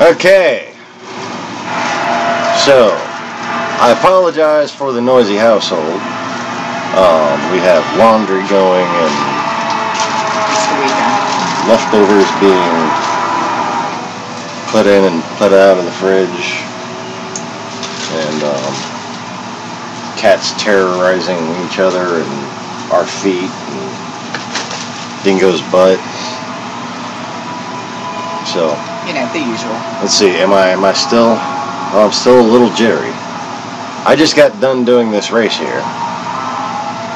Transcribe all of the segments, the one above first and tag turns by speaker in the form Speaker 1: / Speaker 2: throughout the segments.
Speaker 1: Okay, so I apologize for the noisy household. We have laundry going and leftovers being put in and put out of the fridge, and cats terrorizing each other and our feet. And dingo's butt. So,
Speaker 2: you know, the usual.
Speaker 1: Let's see, am I still, oh, I'm still a little jittery. I just got done doing this race here,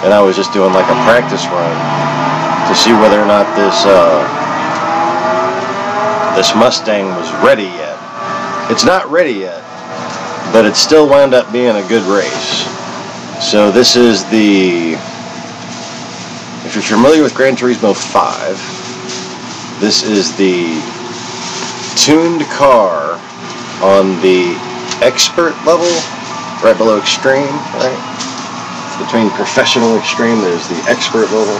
Speaker 1: and I was just doing like a practice run to see whether or not this Mustang was ready yet. It's not ready yet, but it still wound up being a good race. So this is if you're familiar with Gran Turismo 5, this is the tuned car on the expert level, right below extreme, right? Between professional extreme, there's the expert level.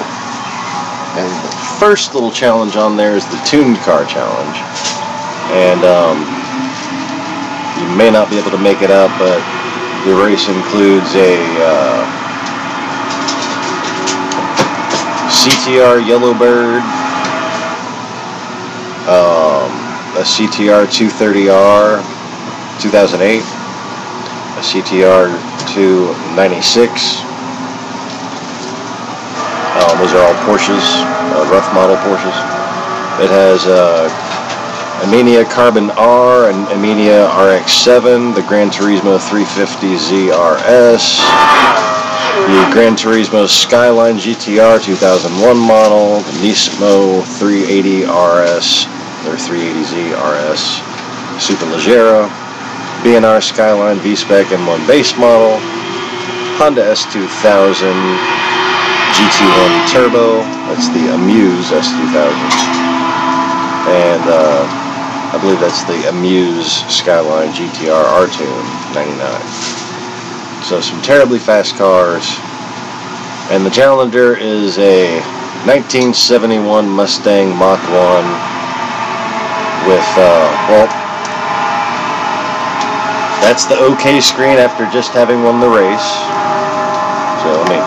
Speaker 1: And the first little challenge on there is the tuned car challenge. And you may not be able to make it up, but the race includes a CTR Yellowbird, a CTR 230R 2008, a CTR 296. Those are all Porsches, rough model Porsches. It has Aminia Carbon R and Aminia RX-7, the Gran Turismo 350Z RS, the Gran Turismo Skyline GTR 2001 model, the Nismo 380 RS, or 380Z RS, Superleggera, B&R Skyline V-Spec M1 base model, Honda S2000 GT1 Turbo, that's the Amuse S2000, and I believe that's the Amuse Skyline GTR R-Tune 99. So some terribly fast cars, and the Challenger is a 1971 Mustang Mach 1 with, well, that's the OK screen after just having won the race. So let me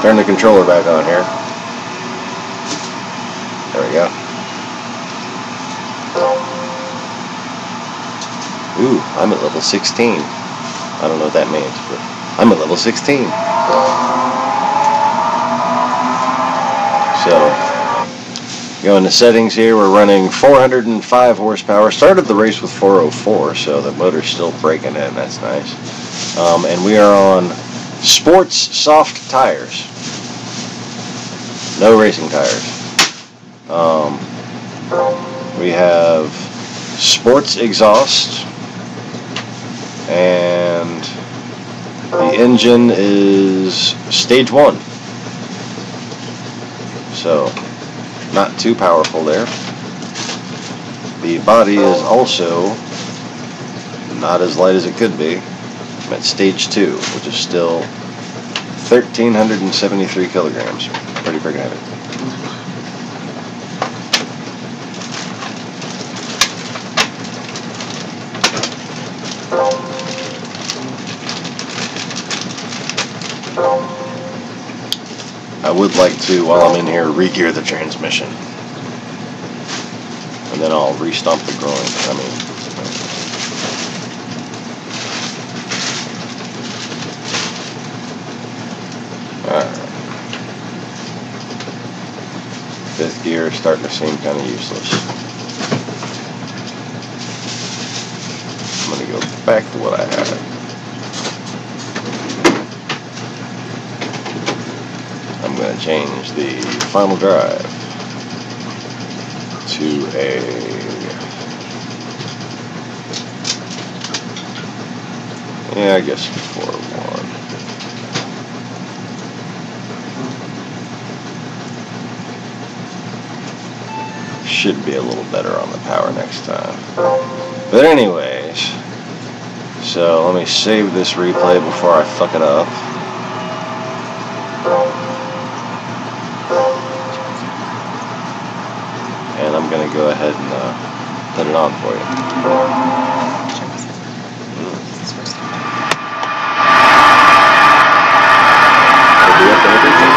Speaker 1: turn the controller back on here. There we go. Ooh, I'm at level 16. I don't know what that means, but I'm at level 16. So, go into settings here. We're running 405 horsepower. Started the race with 404, so the motor's still breaking in. That's nice. And we are on sports soft tires. No racing tires. We have sports exhaust, and the engine is stage 1. So, not too powerful there. The body is also not as light as it could be. I'm at stage 2, which is still 1,373 kilograms. Pretty freaking heavy. I would like to, while I'm in here, re-gear the transmission. And then I'll re-stomp the groin. Alright. 5th gear starting to seem kind of useless. I'm going to go back to what I had. I'm going to change the final drive to a I guess 4-1. Should be a little better on the power next time. But anyways, so let me save this replay before I fuck it up. And I'm going to go ahead and put it on for you. It'll be up to everything.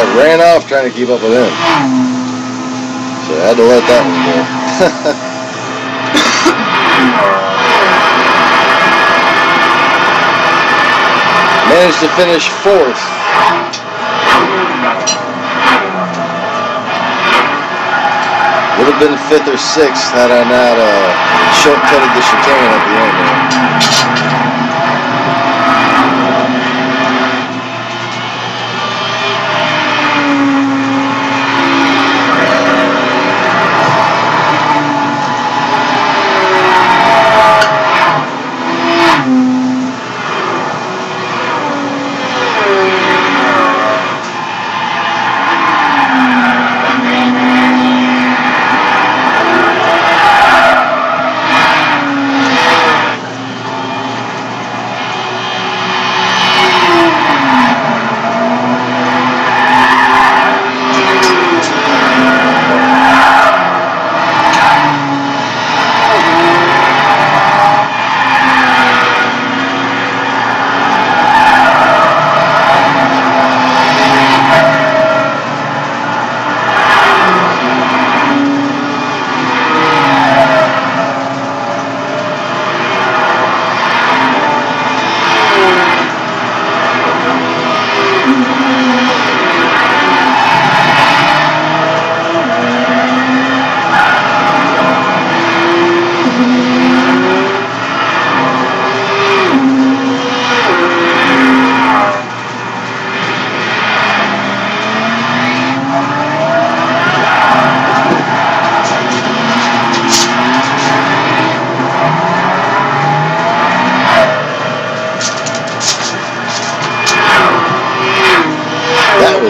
Speaker 1: I ran off trying to keep up with him. So I had to let that one go. Managed to finish 4th. Would have been 5th or 6th had I not shortcutted the chicane at the end there.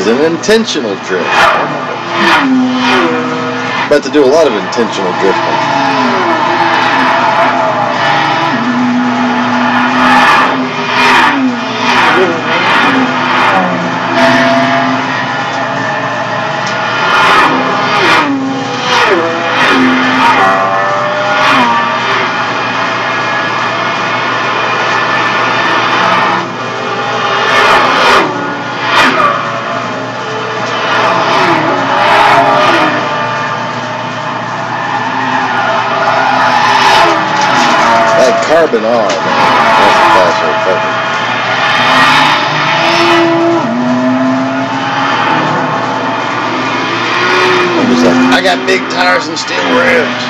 Speaker 1: An intentional drift. About to do a lot of intentional drifting. Carbon on, man. That's a class right fucking. I'm just like, I got big tires and steel rims.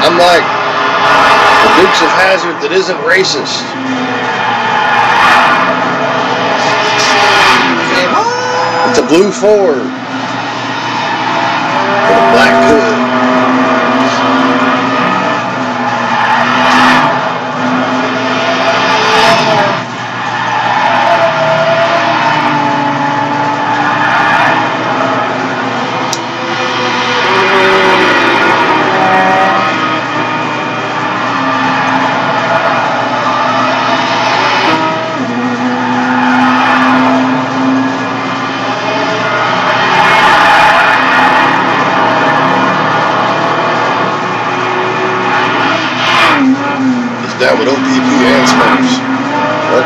Speaker 1: I'm like the Dukes of Hazzard that isn't racist. It's a blue Ford with a black hood. That with OPP and Smurfs. What?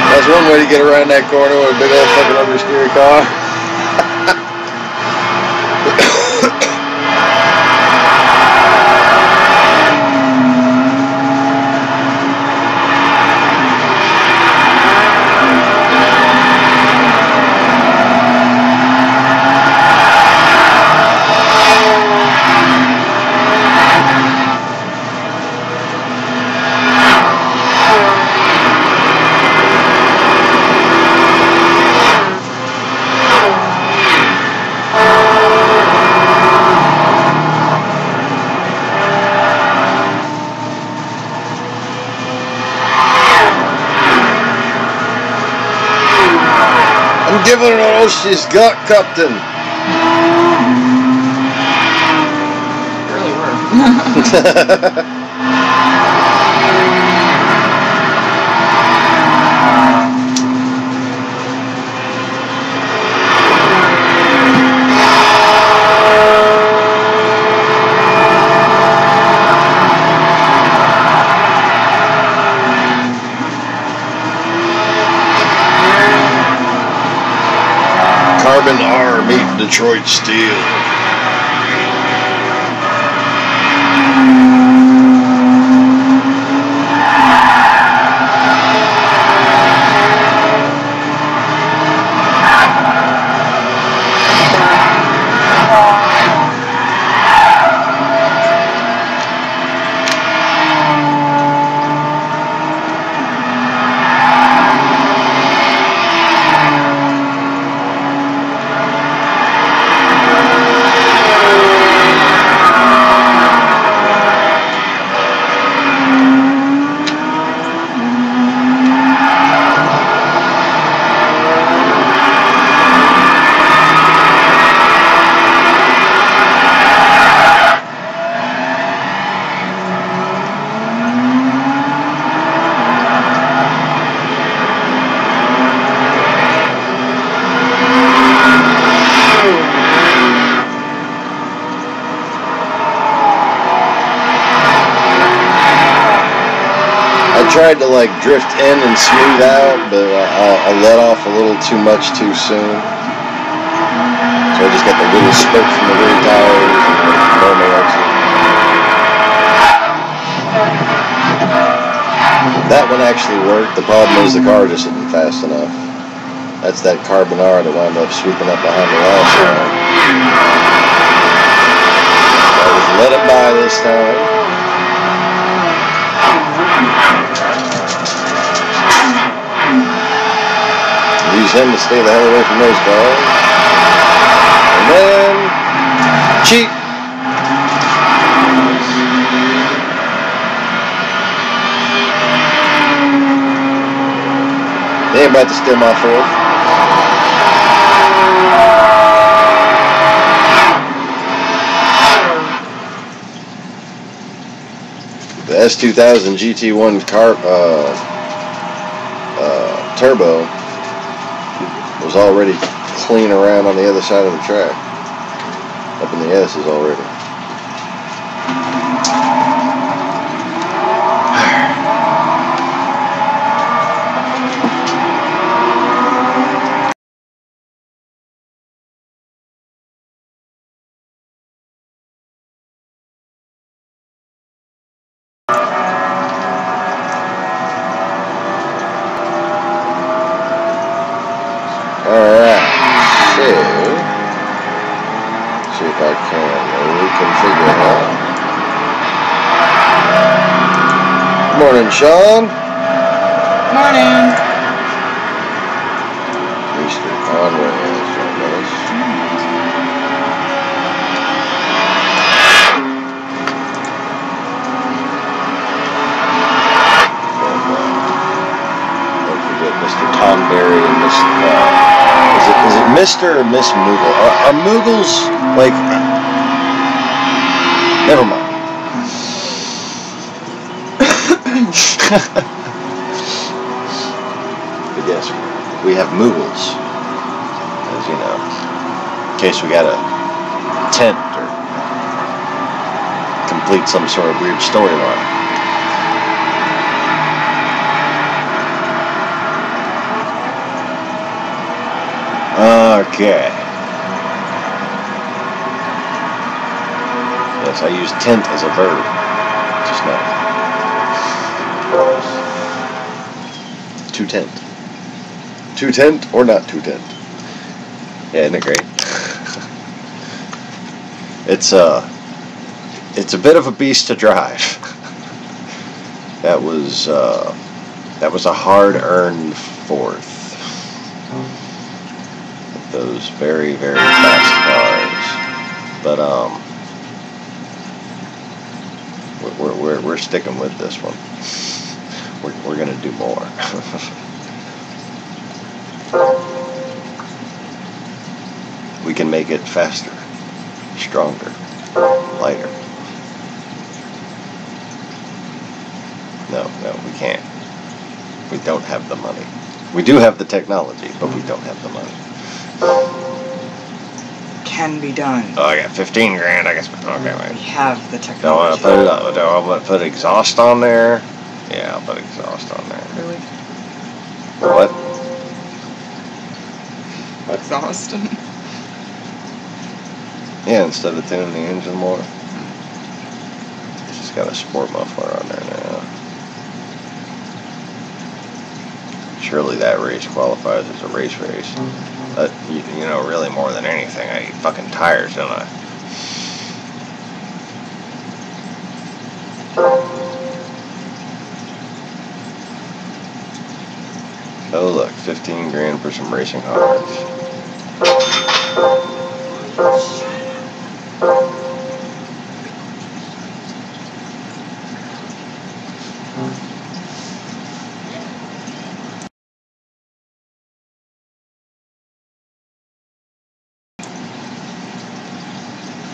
Speaker 1: That's one way to get around that corner with a big old fucking understeer car. I'm giving it all she's got, Captain. Carbon R meet Detroit Steel. Tried to like drift in and smooth out, but I let off a little too much too soon. So I just got the little spurt from the rear tires and the normal exit. That one actually worked. The problem is the car just isn't fast enough. That's that carbon R that wound up sweeping up behind the last one. So I just let it by this time. Use him to stay the hell away from those cars. And then cheat. They ain't about to steal my fourth. The S2000 GT1 car turbo was already clean around on the other side of the track. Up in the S's already. Alright, so see if I can reconfigure that. Morning, Sean.
Speaker 2: Morning.
Speaker 1: Mr. Conway has joined us. Don't forget Mr. Tom Berry and Mr. Is it Mr. or Miss Moogle? Are Moogles, like... Never mind. But yes, we have Moogles, as you know, in case we gotta tent or complete some sort of weird storyline. Okay. Yes, I use tent as a verb just now. To tent. To tent or not to tent. Yeah, isn't it great? It's a bit of a beast to drive. That was a hard-earned fourth. Those very, very fast cars, but we're sticking with this one. We're gonna do more. We can make it faster, stronger, lighter, No, we can't. We don't have the money. We do have the technology, but we don't have the money.
Speaker 2: Can be done.
Speaker 1: Oh, I got 15 grand. I guess. Okay, wait.
Speaker 2: We have the
Speaker 1: Do I
Speaker 2: technology.
Speaker 1: want to put exhaust on there? Yeah, I'll put exhaust on there.
Speaker 2: Really?
Speaker 1: What?
Speaker 2: Exhaust?
Speaker 1: Yeah, instead of tuning the engine more. It's just got a sport muffler on there now. Surely that race qualifies as a race. You know, really more than anything, I eat fucking tires, don't I? Oh look, 15 grand for some racing hards.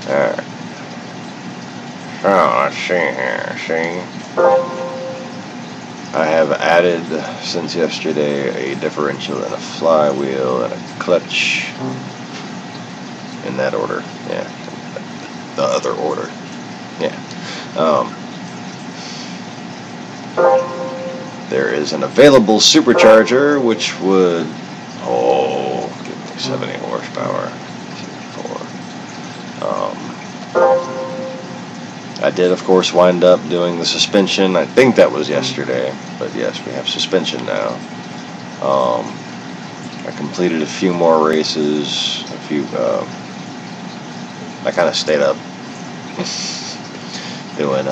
Speaker 1: Alright. So, let's see here, see? I have added, since yesterday, a differential and a flywheel and a clutch. In that order, yeah. The other order, yeah. There is an available supercharger, which would, give me 70 horsepower. 74. I did, of course, wind up doing the suspension. I think that was yesterday, but yes, we have suspension now. I completed a few more races. I kind of stayed up doing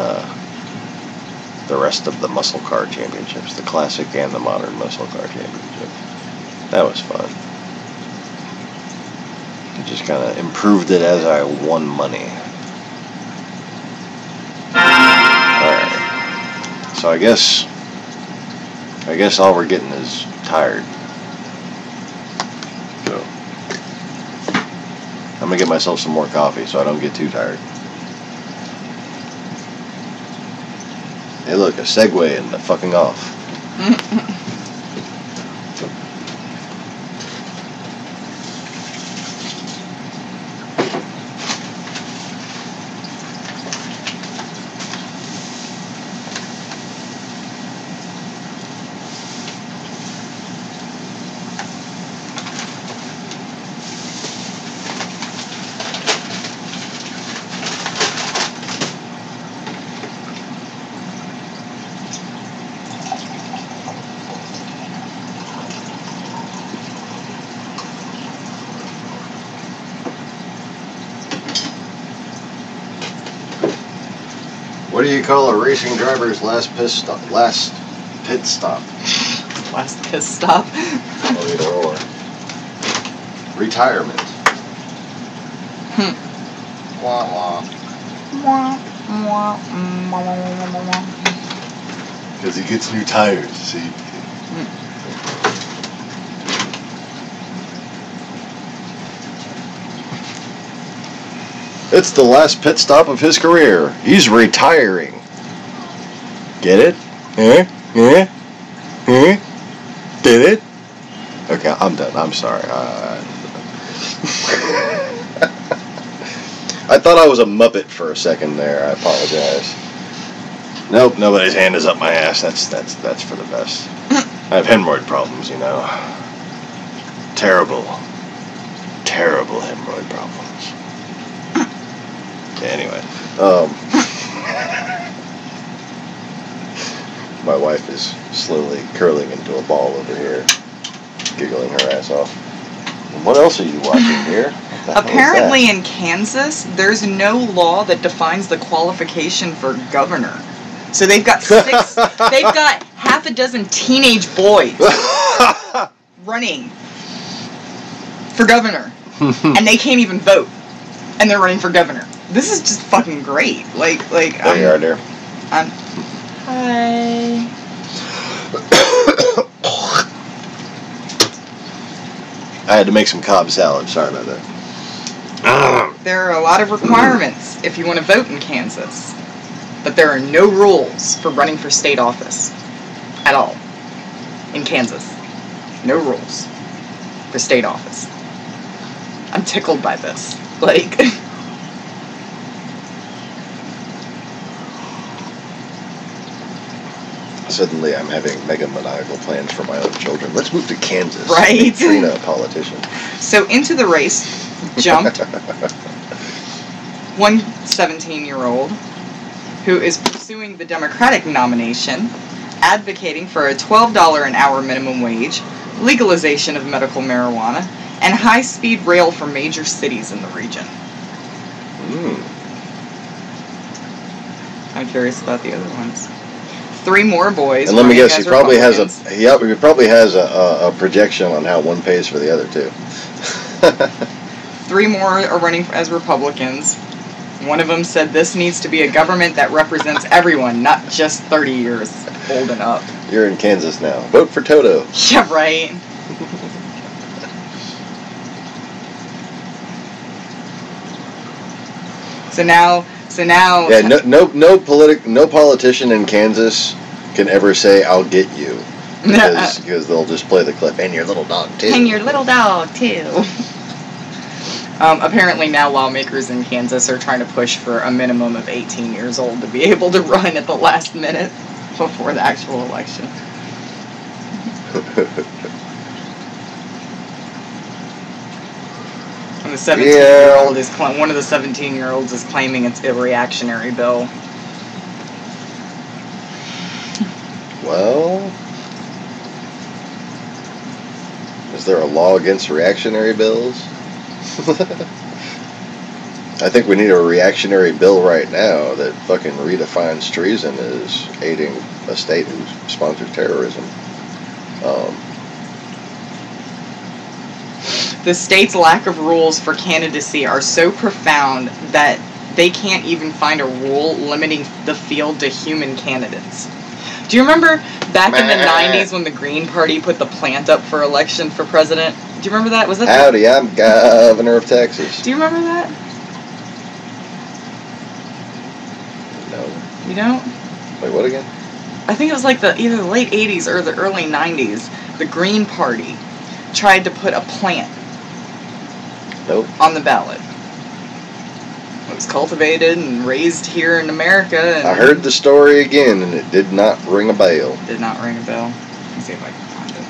Speaker 1: the rest of the muscle car championships, the classic and the modern muscle car championships. That was fun. I just kind of improved it as I won money. Alright. So I guess all we're getting is tired. So I'm gonna get myself some more coffee so I don't get too tired. Hey look, a segue and the fucking off. What do you call a racing driver's last pit stop? Last pit stop.
Speaker 2: Last piss stop.
Speaker 1: Either or. Retirement. Wah wah. Because he gets new tires, see? It's the last pit stop of his career. He's retiring. Get it? Did it? Okay, I'm done. I'm sorry. I thought I was a Muppet for a second there. I apologize. Nope, nobody's hand is up my ass. That's for the best. I have hemorrhoid problems, you know. Terrible hemorrhoid problems. Anyway, my wife is slowly curling into a ball over here, giggling her ass off. What else are you watching here?
Speaker 2: Apparently in Kansas, there's no law that defines the qualification for governor. So they've got half a dozen teenage boys running for governor. And they can't even vote. And they're running for governor. This is just fucking great. Like.
Speaker 1: There you are, dear.
Speaker 2: Hi.
Speaker 1: I had to make some Cobb salad. Sorry about that.
Speaker 2: There are a lot of requirements if you want to vote in Kansas. but there are no rules for running for state office at all in Kansas. No rules for state office. I'm tickled by this. Like,
Speaker 1: suddenly I'm having mega maniacal plans for my own children. Let's move to Kansas.
Speaker 2: Right.
Speaker 1: Make Trina a politician.
Speaker 2: So into the race jumped one 17-year-old who is pursuing the Democratic nomination, advocating for a $12 an hour minimum wage, legalization of medical marijuana, and high-speed rail for major cities in the region. I'm curious about the other ones. 3 more boys.
Speaker 1: And let me guess, he probably has a projection on how one pays for the other two.
Speaker 2: 3 more are running as Republicans. One of them said this needs to be a government that represents everyone, not just 30 years old and up.
Speaker 1: You're in Kansas now. Vote for Toto.
Speaker 2: Yeah, right. So now.
Speaker 1: Yeah, no politician in Kansas can ever say "I'll get you," because they'll just play the clip. And your little dog too.
Speaker 2: And your little dog too. Apparently now lawmakers in Kansas are trying to push for a minimum of 18 years old to be able to run at the last minute before the actual election. And the 17-year-old is one of the 17-year-olds is claiming it's a reactionary bill.
Speaker 1: Well, is there a law against reactionary bills? I think we need a reactionary bill right now that fucking redefines treason as aiding a state who sponsors terrorism.
Speaker 2: The state's lack of rules for candidacy are so profound that they can't even find a rule limiting the field to human candidates. Do you remember back in the 90s when the Green Party put the plant up for election for president? Do you remember that? Was that
Speaker 1: Howdy, I'm governor of Texas.
Speaker 2: Do you remember that?
Speaker 1: No.
Speaker 2: You don't?
Speaker 1: Wait, what again?
Speaker 2: I think it was like either the late 80s or the early 90s. The Green Party tried to put a plant on the ballot. It was cultivated and raised here in America. And
Speaker 1: I heard the story again, and it did not ring a bell.
Speaker 2: Did not ring a bell. Let me see if I can find it.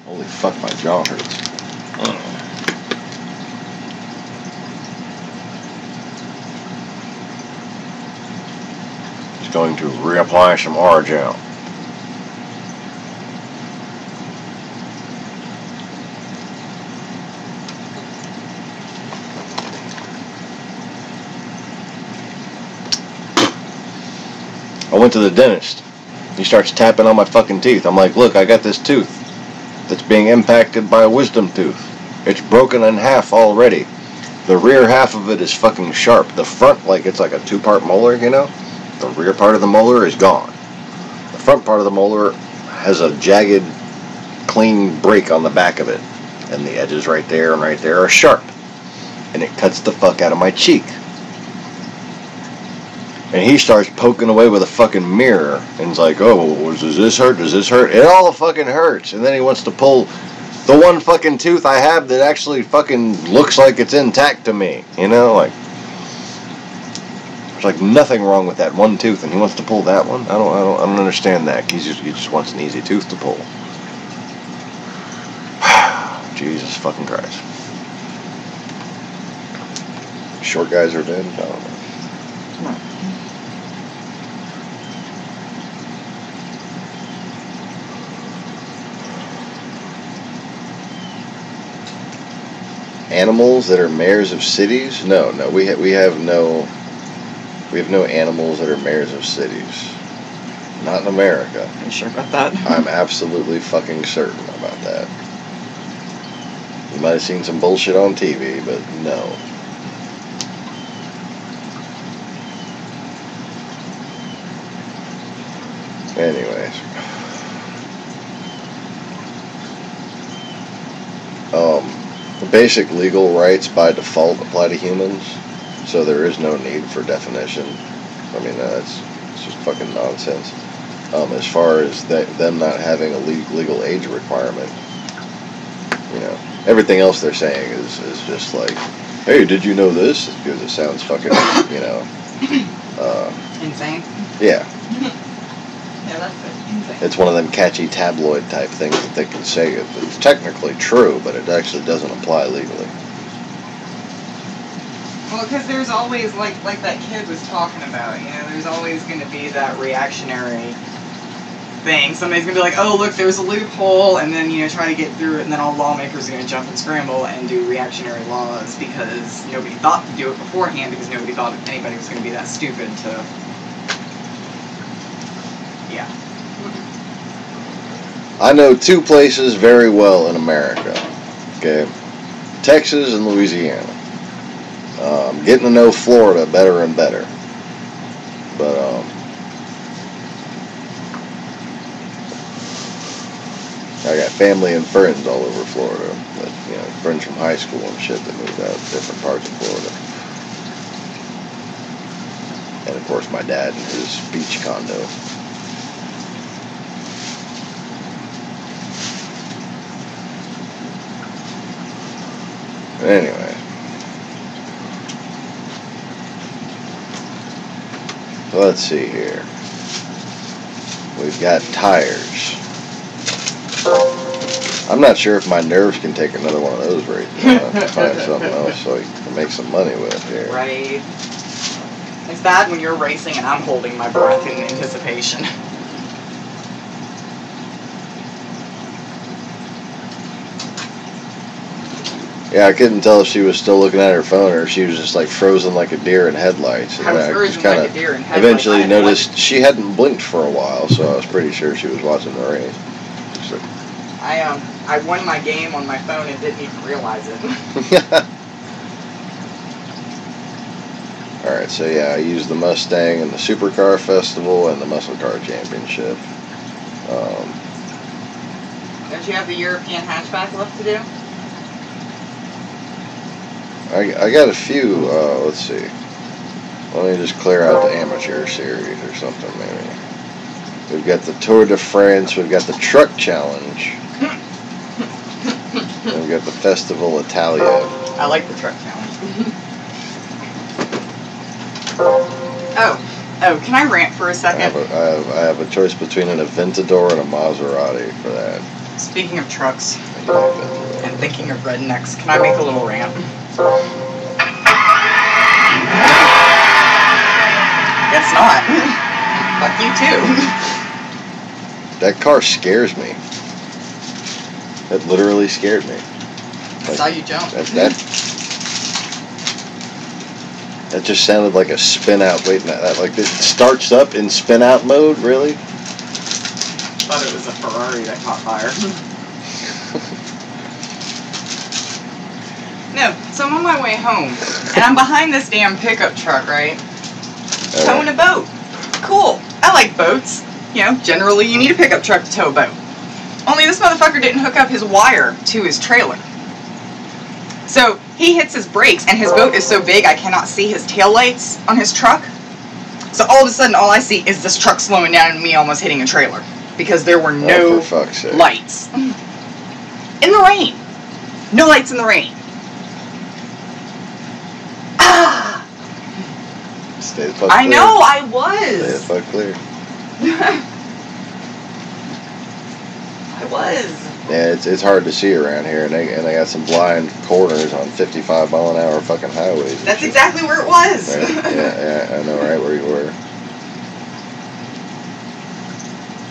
Speaker 1: Holy fuck, my jaw hurts. Just going to reapply some R-gel. I went to the dentist. He starts tapping on my fucking teeth. I'm like, look, I got this tooth that's being impacted by a wisdom tooth. It's broken in half already. The rear half of it is fucking sharp. The front, like it's like a 2-part molar, you know? The rear part of the molar is gone. The front part of the molar has a jagged, clean break on the back of it. And the edges right there and right there are sharp. And it cuts the fuck out of my cheek. And he starts poking away with a fucking mirror. And he's like, oh, does this hurt? Does this hurt? It all fucking hurts. And then he wants to pull the one fucking tooth I have that actually fucking looks like it's intact to me. You know, like, there's like nothing wrong with that one tooth. And he wants to pull that one? I don't understand that. He just wants an easy tooth to pull. Jesus fucking Christ. Short guys are dead? I don't know.
Speaker 2: Come on.
Speaker 1: Animals that are mayors of cities? No, we have no animals that are mayors of cities. Not in America.
Speaker 2: Are you sure about that?
Speaker 1: I'm absolutely fucking certain about that. You might have seen some bullshit on TV, but no. Anyways. basic legal rights by default apply to humans, so there is no need for definition. I mean, it's just fucking nonsense. As far as them not having a legal age requirement, you know, everything else they're saying is just like, hey, did you know this? Because it sounds fucking, you know,
Speaker 2: insane.
Speaker 1: Yeah.
Speaker 2: Yeah, that's insane.
Speaker 1: It's one of them catchy tabloid type things that they can say it's technically true, but it actually doesn't apply legally.
Speaker 2: Well, because there's always, like that kid was talking about, you know, there's always going to be that reactionary thing. Somebody's going to be like, oh, look, there's a loophole, and then, you know, try to get through it, and then all lawmakers are going to jump and scramble and do reactionary laws because nobody thought to do it beforehand because nobody thought anybody was going to be that stupid to... Yeah.
Speaker 1: I know two places very well in America, okay? Texas and Louisiana. Getting to know Florida better and better. But, I got family and friends all over Florida. But, you know, friends from high school and shit that moved out to different parts of Florida. And, of course, my dad and his beach condo. Anyway. Let's see here. We've got tires. I'm not sure if my nerves can take another one of those right now. I have to find something else so I can make some money with here.
Speaker 2: Right. It's bad when you're racing and I'm holding my breath in anticipation.
Speaker 1: Yeah, I couldn't tell if she was still looking at her phone or if she was just like frozen like a deer in headlights.
Speaker 2: I was frozen like a deer in headlights.
Speaker 1: Eventually noticed she hadn't blinked for a while, so I was pretty sure she was watching the race. So.
Speaker 2: I won my game on my phone and didn't even realize it.
Speaker 1: Alright, so yeah, I used the Mustang in the Supercar Festival and the Muscle Car Championship.
Speaker 2: Don't you have the European hatchback left to do?
Speaker 1: I got a few, let's see. Let me just clear out the amateur series or something, maybe. We've got the Tour de France, we've got the Truck Challenge. And we've got the Festival Italia.
Speaker 2: I like the Truck Challenge. Oh, can I rant for a second?
Speaker 1: I have a choice between an Aventador and a Maserati for that.
Speaker 2: Speaking of trucks and thinking of rednecks, can I make a little rant? Guess not. Fuck you too.
Speaker 1: That car scares me. That literally scared me.
Speaker 2: I saw you jump.
Speaker 1: That just sounded like a spin out. Wait, that like it starts up in spin out mode, really?
Speaker 2: Thought it was a Ferrari that caught fire. No, so I'm on my way home, and I'm behind this damn pickup truck, right? Towing a boat. Cool. I like boats. You know, generally you need a pickup truck to tow a boat. Only this motherfucker didn't hook up his wire to his trailer. So he hits his brakes, and his boat is so big I cannot see his taillights on his truck. So all of a sudden, all I see is this truck slowing down and me almost hitting a trailer. Because there were no lights. In the rain. No lights in the rain. Ah!
Speaker 1: Stay the fuck
Speaker 2: clear. I know, I was.
Speaker 1: Stay the fuck clear.
Speaker 2: I was.
Speaker 1: Yeah, it's hard to see around here, and they got some blind corners on 55 mile an hour fucking highways.
Speaker 2: That's exactly where it was.
Speaker 1: Right? Yeah, I know right where you were.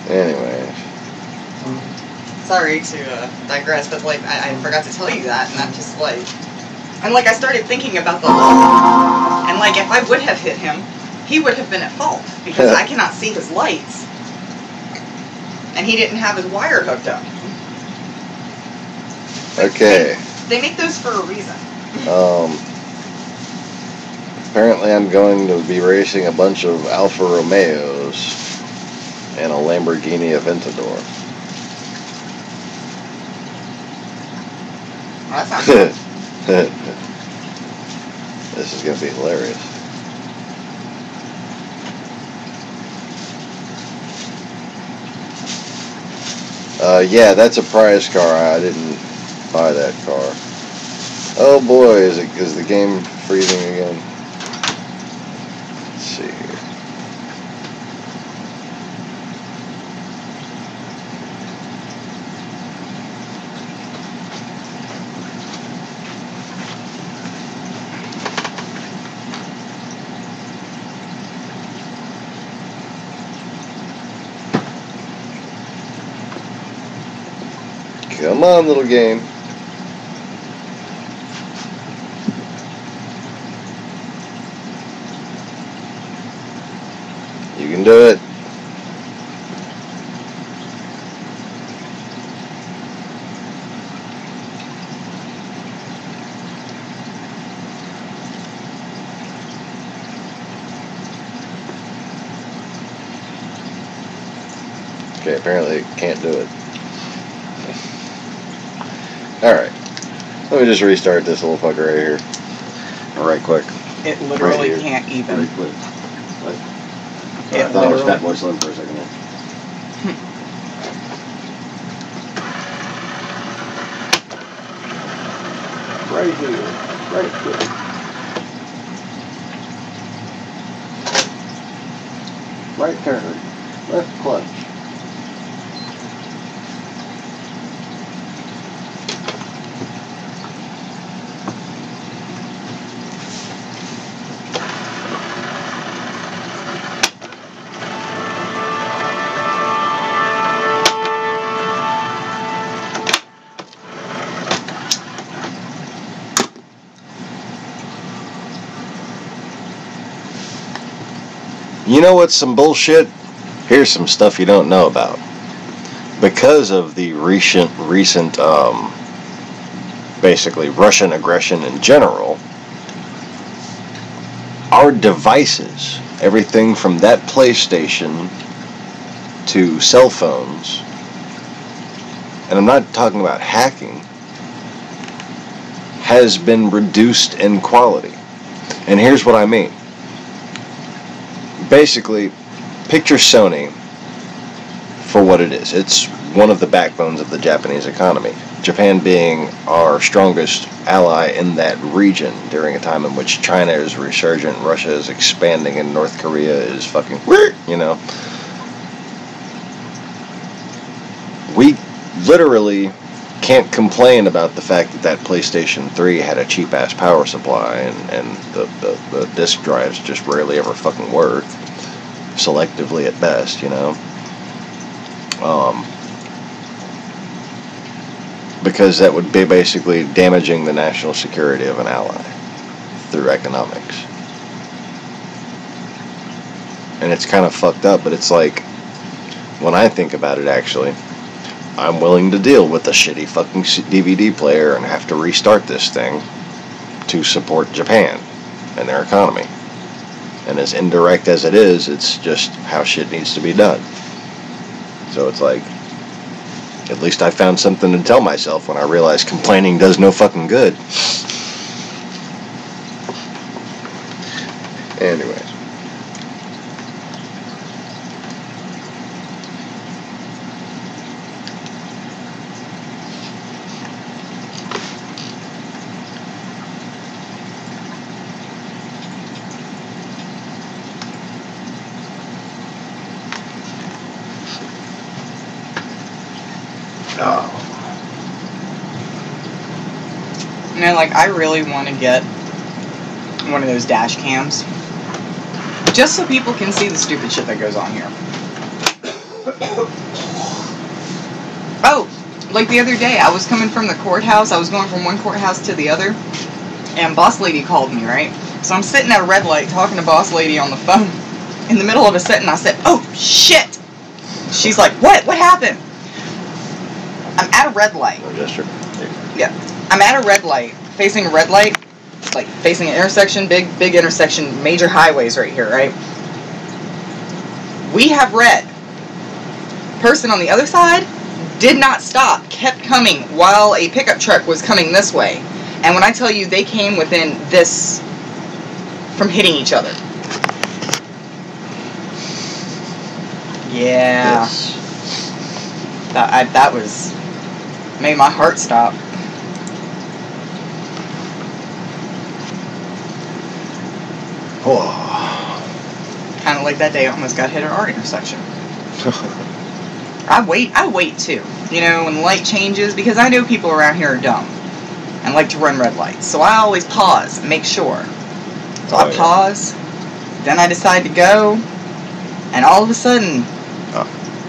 Speaker 1: Anyway.
Speaker 2: Sorry to digress, but like I forgot to tell you that, and I'm just like, and like I started thinking about the law, and like if I would have hit him, he would have been at fault because I cannot see his lights, and he didn't have his wire hooked up.
Speaker 1: Okay.
Speaker 2: They make those for a reason.
Speaker 1: Apparently I'm going to be racing a bunch of Alfa Romeos and a Lamborghini Aventador.
Speaker 2: Well, that sounds
Speaker 1: This is going to be hilarious. Yeah, that's a prize car. I didn't buy that car. Oh boy, is the game freezing again? Let's see here. Come on, little game. You can do it. Okay, apparently it can't do it. Alright. Let me just restart this little fucker right here. Right quick.
Speaker 2: It literally
Speaker 1: right
Speaker 2: can't even.
Speaker 1: Right quick. What? I thought I was Fatboy Slim for a second there. Right here. Right here. Right turn. Left clutch. You know what's some bullshit? Here's some stuff you don't know about. Because of the recent basically Russian aggression in general, our devices, everything from that PlayStation to cell phones, and I'm not talking about hacking, has been reduced in quality. And here's what I mean. Basically, picture Sony for what it is. It's one of the backbones of the Japanese economy. Japan being our strongest ally in that region during a time in which China is resurgent, Russia is expanding, and North Korea is fucking, you know. We literally can't complain about the fact that PlayStation 3 had a cheap-ass power supply and the disk drives just rarely ever fucking work. Selectively at best, you know. Because that would be basically damaging the national security of an ally through economics. And it's kind of fucked up, but it's like, when I think about it actually, I'm willing to deal with a shitty fucking DVD player and have to restart this thing to support Japan and their economy. And as indirect as it is, it's just how shit needs to be done. So it's like, at least I found something to tell myself when I realized complaining does no fucking good. Anyways.
Speaker 2: Man, like, I really want to get one of those dash cams. Just so people can see the stupid shit that goes on here. Oh, like the other day, I was coming from the courthouse. I was going from one courthouse to the other. And Boss Lady called me, right? So I'm sitting at a red light talking to Boss Lady on the phone. In the middle of a sentence, I said, "Oh, shit!" She's like, "What? What happened?" I'm at a red light. Yeah. I'm at a red light, facing a red light, like facing an intersection, big intersection, major highways right here, right? We have red. Person on the other side did not stop, kept coming while a pickup truck was coming this way. And when I tell you they came within this from hitting each other. Yeah.
Speaker 1: Yes.
Speaker 2: That was made my heart stop.
Speaker 1: Oh.
Speaker 2: Kind of like that day I almost got hit at our intersection. I wait too. You know, when the light changes, because I know people around here are dumb and like to run red lights. So I always pause and make sure. So I pause, then I decide to go, and all of a sudden,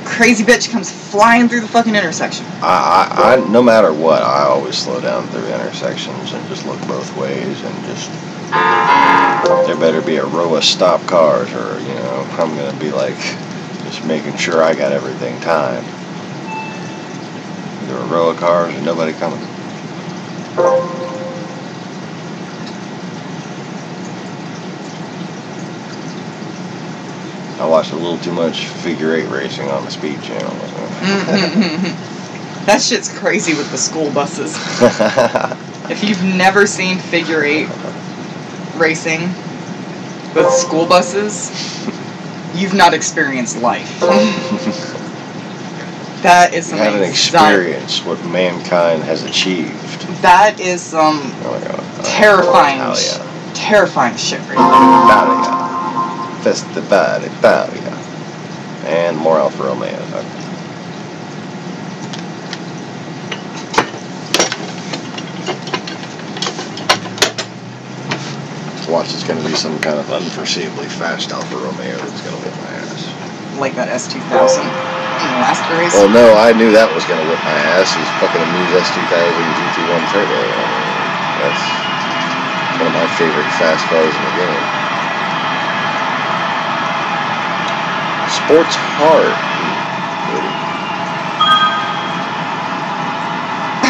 Speaker 2: crazy bitch comes flying through the fucking intersection.
Speaker 1: I no matter what, I always slow down through intersections and just look both ways and just, there better be a row of stop cars, or, you know, I'm gonna be like, just making sure I got everything timed. Either a row of cars or nobody coming. I watched a little too much figure 8 racing on the Speed Channel.
Speaker 2: That shit's crazy with the school buses. If you've never seen figure 8 racing with school buses, you've not experienced life. That is some
Speaker 1: haven't experienced what mankind has achieved.
Speaker 2: That is some terrifying, terrifying shit right there.
Speaker 1: Festival Italia. And more Alfa Romeo. Watch, it's going to be some kind of unforeseeably fast Alfa Romeo that's going to whip my ass.
Speaker 2: Like that S2000 in the last race?
Speaker 1: Well, no, I knew that was going to whip my ass. He's fucking Amuse S2000 GT1 Turbo. That's one of my favorite fast cars in the game. Sports hard.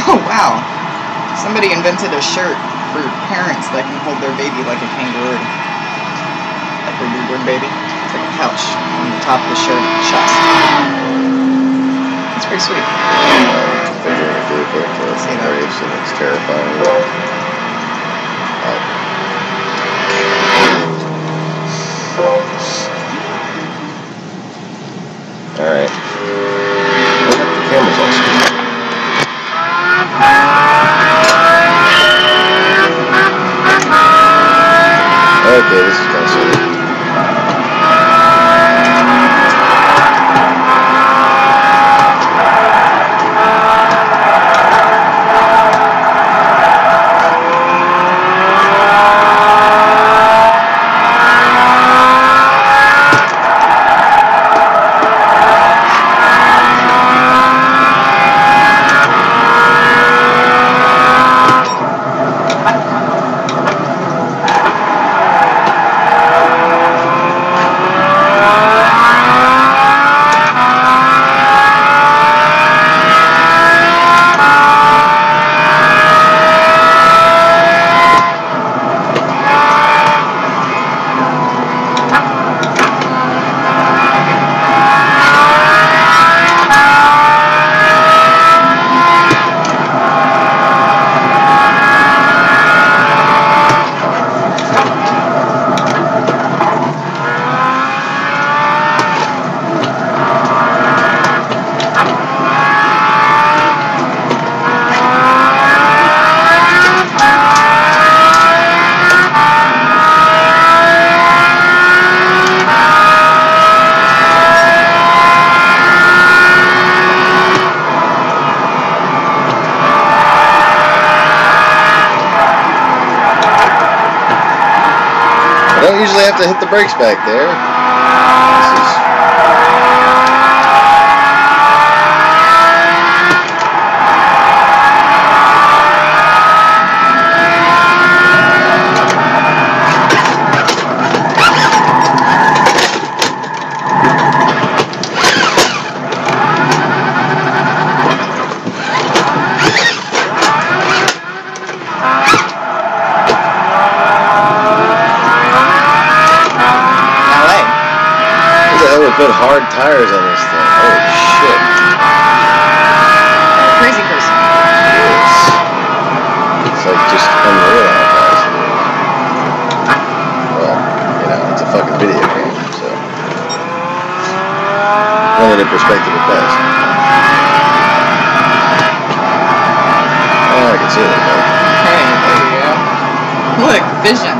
Speaker 2: Oh, wow. Somebody invented a shirt for parents that can hold their baby like a kangaroo. Like their newborn baby. It's like a pouch on the top of the shirt, chest. It's pretty sweet.
Speaker 1: Figure a vehicle to race, and it's terrifying. Alright. The camera's all screwed. Okay, this is kind of silly. I don't usually have to hit the brakes back there. Put hard tires on this thing. Holy shit.
Speaker 2: Crazy person.
Speaker 1: It's like just perspective at best. Oh, I can see it there.
Speaker 2: Hey, there you go. Look, vision.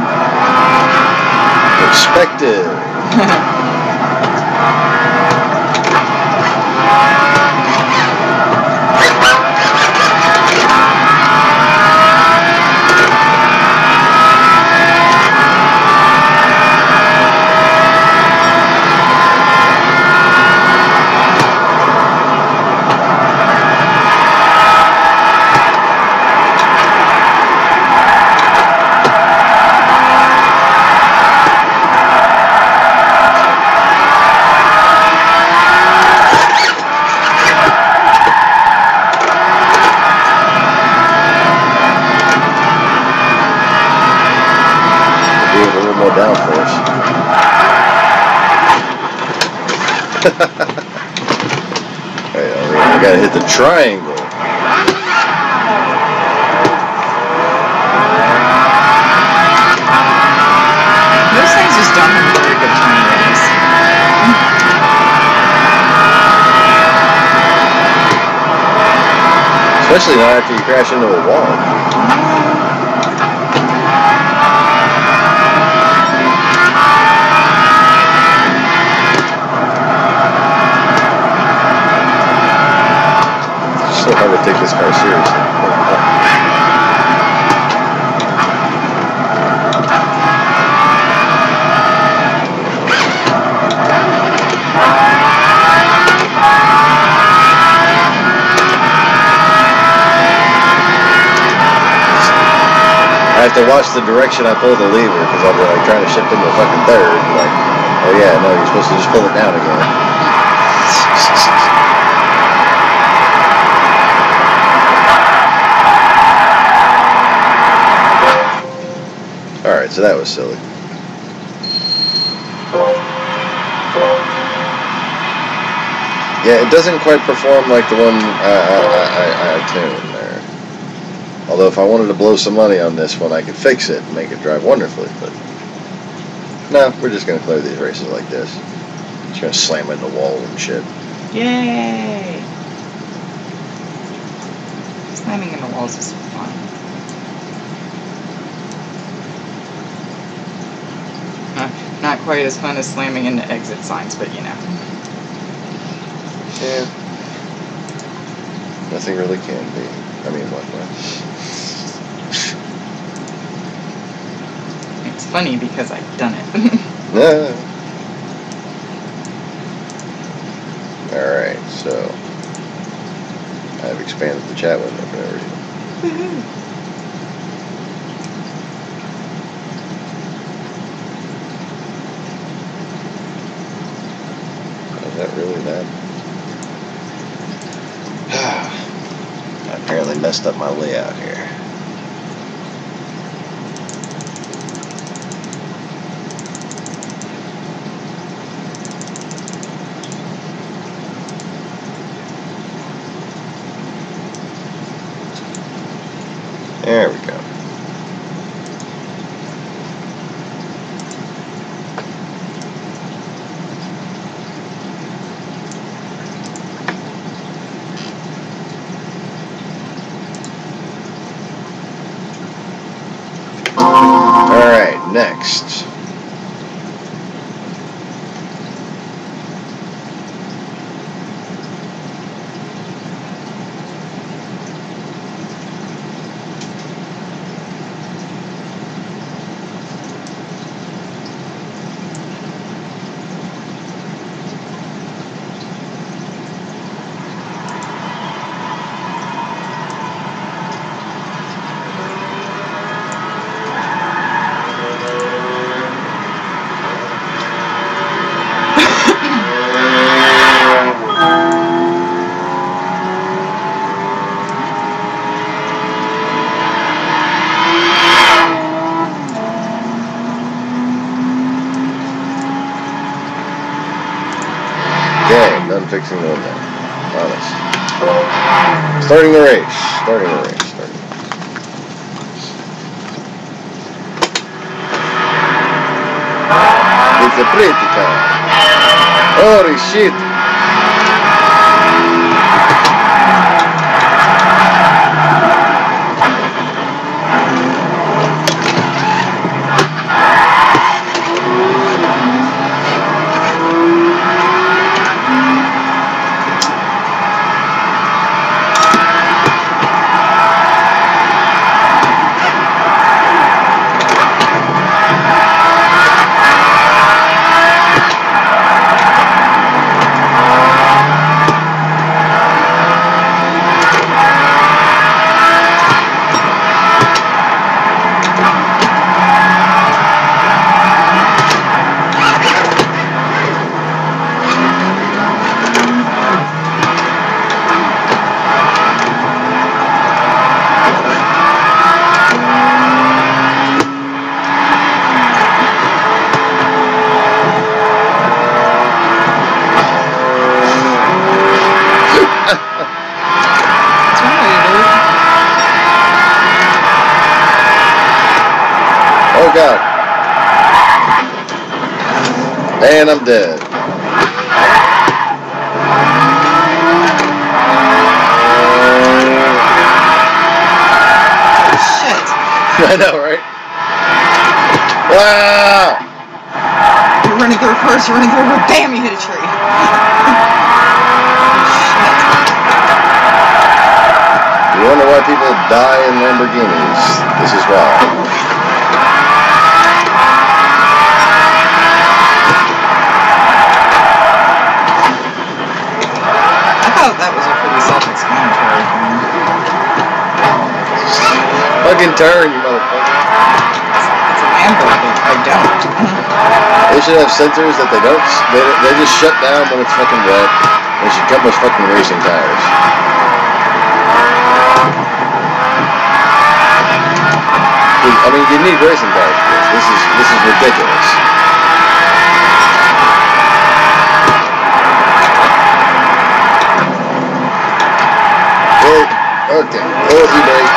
Speaker 1: Perspective. Downforce. Hey, I gotta hit the triangle.
Speaker 2: Those things just don't have very good turn radius.
Speaker 1: Especially not after you crash into a wall. So hard to take this car seriously. I have to watch the direction I pull the lever because I'll be like trying to shift into a fucking third. And like, oh yeah, no, you're supposed to just pull it down again. Alright, so that was silly. Yeah, it doesn't quite perform like the one I tuned there. Although if I wanted to blow some money on this one, I could fix it and make it drive wonderfully, but no, we're just going to clear these races like this. Just going to slam into walls and shit.
Speaker 2: Yay! Slamming into walls is fun. Not quite as fun as slamming into exit signs, but you know.
Speaker 1: Yeah. Nothing really can be. I mean, what?
Speaker 2: It's funny because I've done it.
Speaker 1: Yeah. Alright, so I've expanded the chat window for no reason. Is that really that? I apparently messed up my layout here. There we go. Alright, next. Okay, done fixing the window. Honest. Starting the race. It's a pretty car. Holy shit. God. And I'm dead.
Speaker 2: Shit.
Speaker 1: I know, right? Ah!
Speaker 2: You're running through first, you're running through, bam, you hit a tree.
Speaker 1: You wonder why people die in Lamborghinis. This is why.
Speaker 2: I thought that was a pretty self-explanatory thing.
Speaker 1: Fucking turn, you motherfucker.
Speaker 2: It's a Lambo, but I don't.
Speaker 1: They should have sensors that they don't. They just shut down when it's fucking wet. They should come with fucking racing tires. I mean, you need racing tires for this. This is ridiculous. Really? Okay. Easy brake.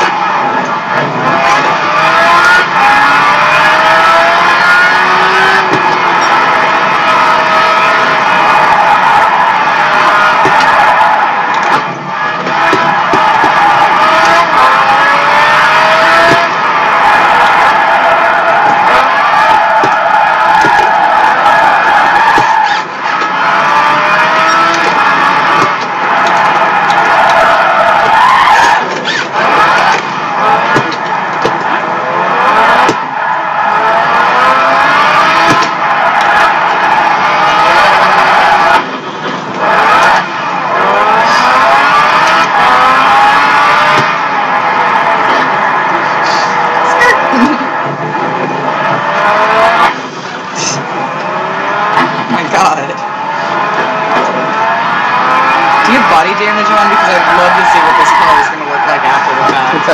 Speaker 2: Body damage on because I'd love to see what this car is going to look like after the fact.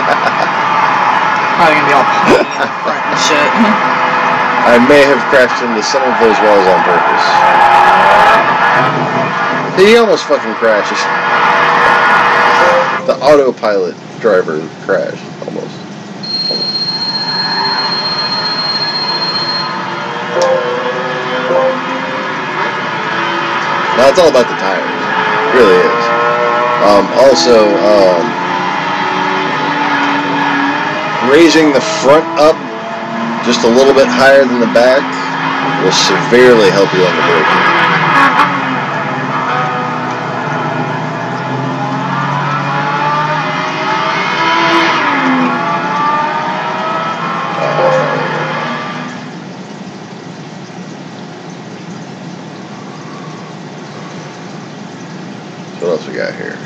Speaker 2: Probably going to be all pointy in the front and shit.
Speaker 1: I may have crashed into some of those walls on purpose. He almost fucking crashes. The autopilot driver crashed. Almost. Now it's all about the tires. It really is. Also, raising the front up just a little bit higher than the back will severely help you on the braking. What else we got here?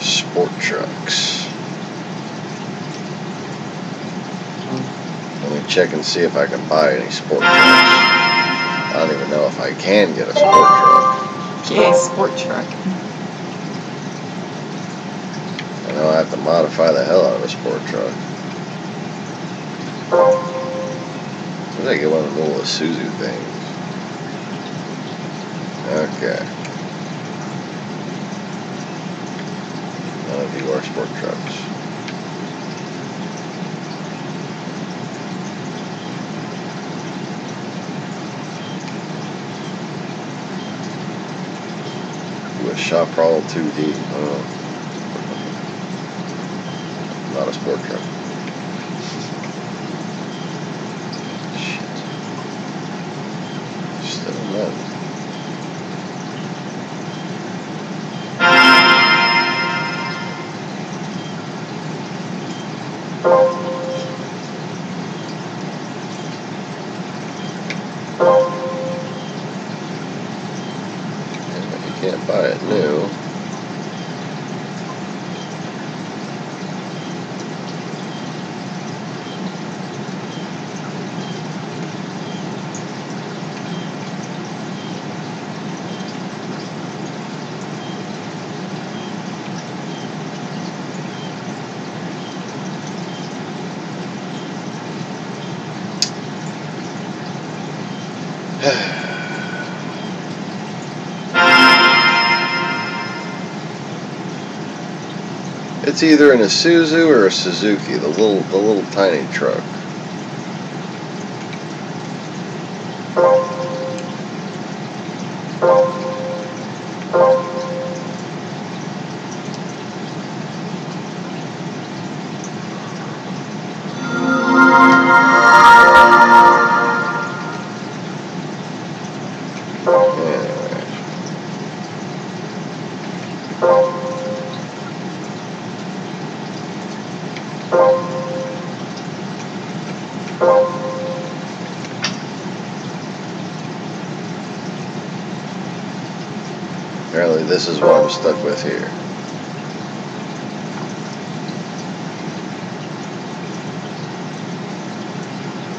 Speaker 1: Sport trucks. Let me check and see if I can buy any sport trucks. I don't even know if I can get a sport truck.
Speaker 2: Yay, sport truck.
Speaker 1: I know I have to modify the hell out of a sport truck. Maybe I get one of the little Isuzu things. Okay. None of you are sport trucks. You a Chaparral 2D. Oh. Not a sport truck. Can't buy it new. It's either an Isuzu or a Suzuki, the little tiny truck. Apparently this is what I'm stuck with here.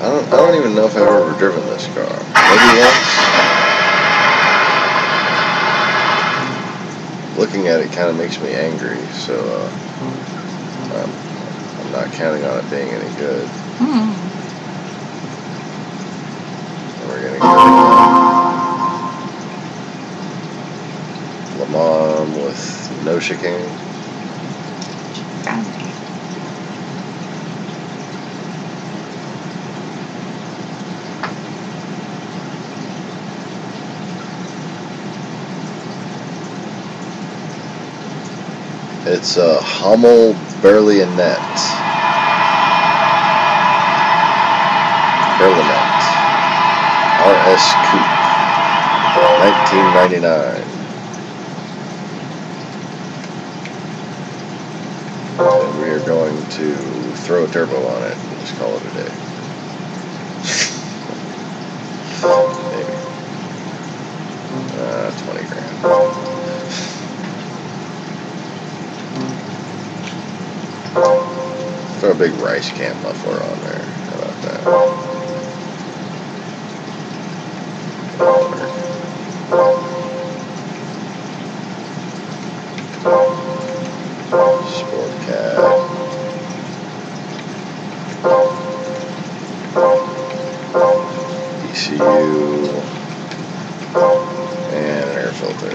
Speaker 1: I don't even know if I've ever driven this car. Maybe once. Looking at it kind of makes me angry, so I'm not counting on it being any good. And we're gonna go Le Mans with no chicane. It's a Hummel Berlinet. RS Coupe, 1999. And we are going to throw a turbo on it and just call it a day. Maybe. 20 grand. Throw a big rice can muffler on there. How about that? Sport cab. ECU. And an air filter.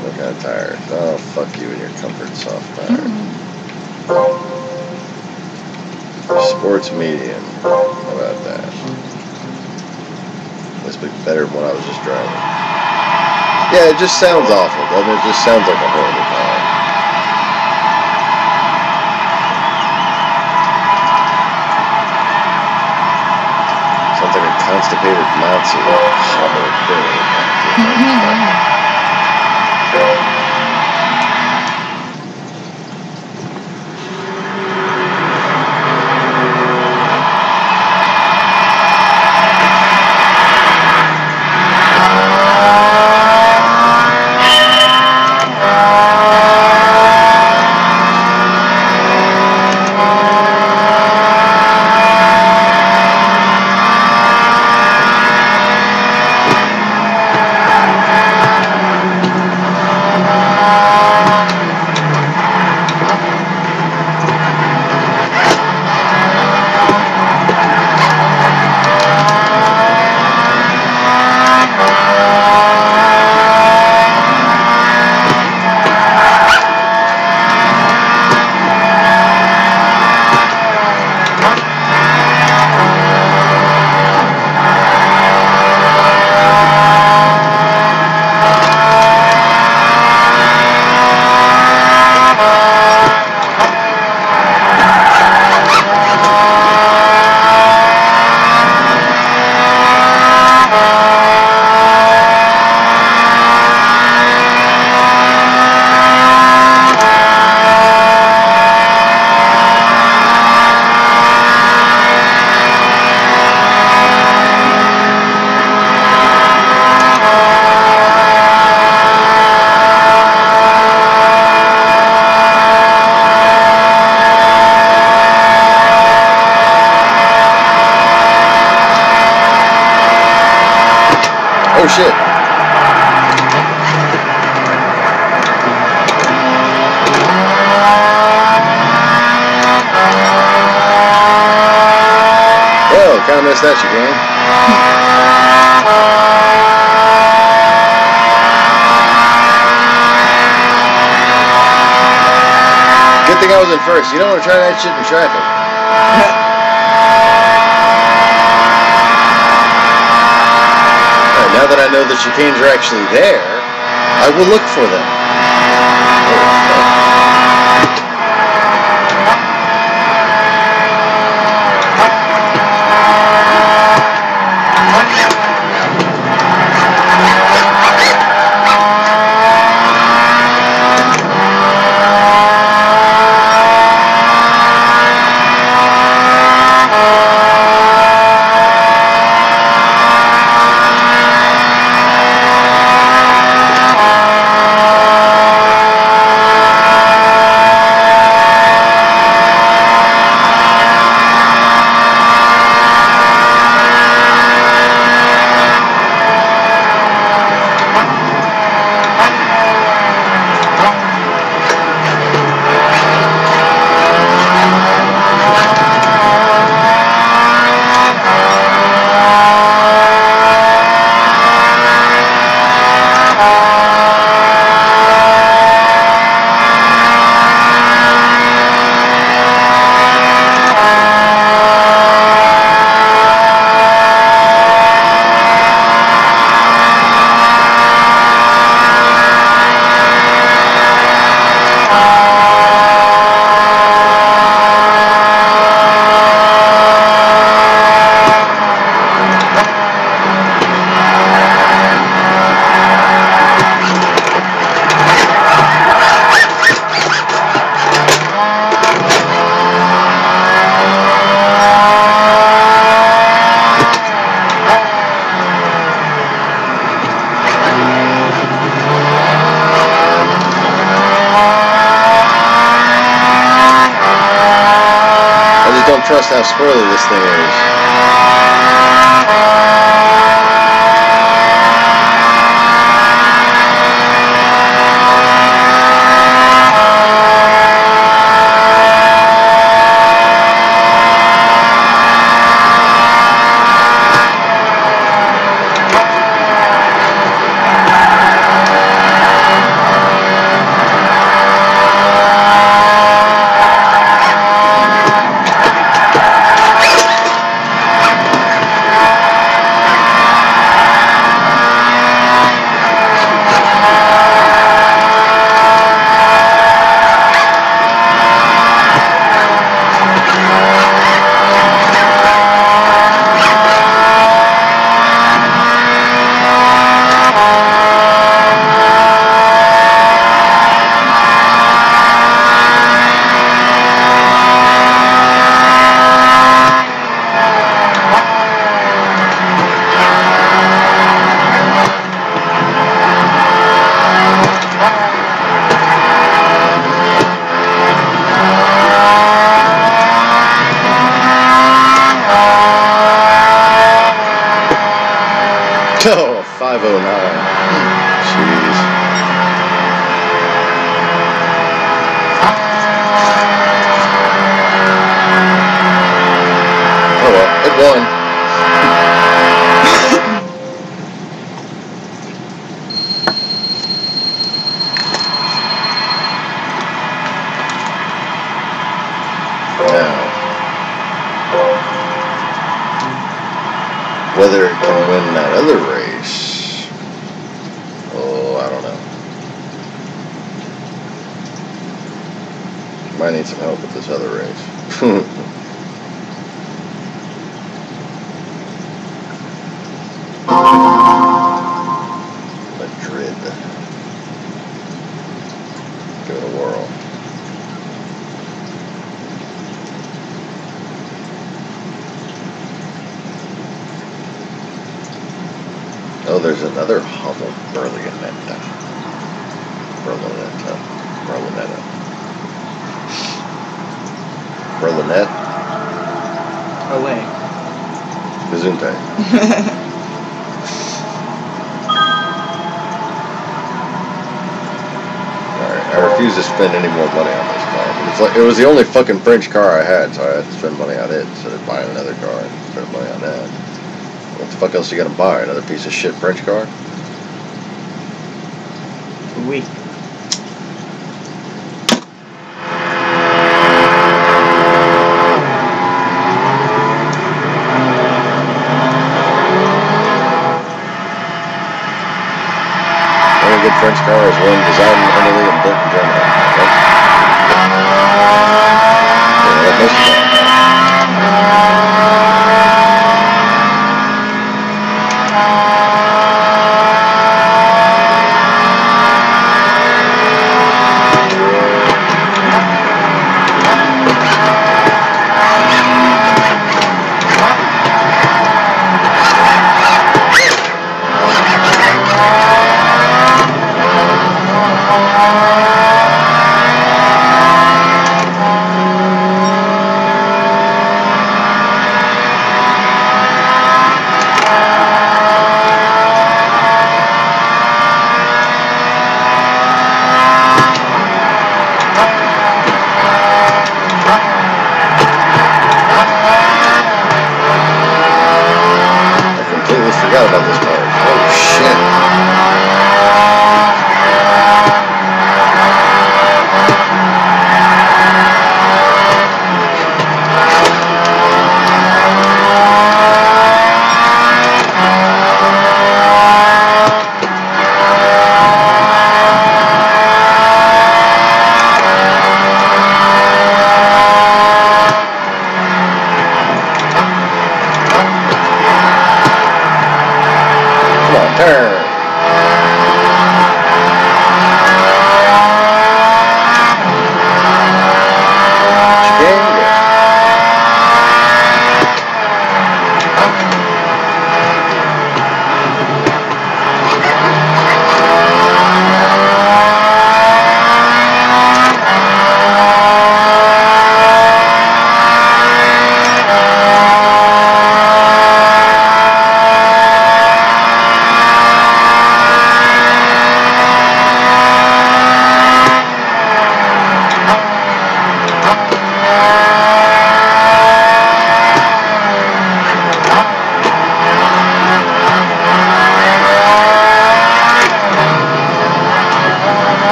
Speaker 1: What kind of tires? Oh, fuck you and your comfort soft tires. Sports medium. How about that? This would be better than what I was just driving. Yeah, it just sounds awful, doesn't it? It just sounds like a horrible car. Sounds like a constipated Nazi. Oh shit. Well, kind of missed that, you can. than first. You don't want to try that shit in traffic. Alright, now that I know the chicanes are actually there, I will look for them. Trust how squirrely this thing Oh, 509. Jeez. Oh well, it won. Now, whether it can win that other race, oh, I don't know. Might need some help with this other race. Madrid. Go to world. Oh, there's another hovel Berlinetta. Berlinet.
Speaker 2: Away.
Speaker 1: Gesundheit. Alright, I refuse to spend any more money on this car. It's like, it was the only fucking French car I had, so I had to spend money on it instead of buying another car and spend money on that. What the fuck else are you gonna buy? Another piece of shit French car?
Speaker 2: Oui.
Speaker 1: car is one designed in Italy and built in Germany. Yep. Yeah, that makes sense. Forgot about this part. Oh shit. Turn.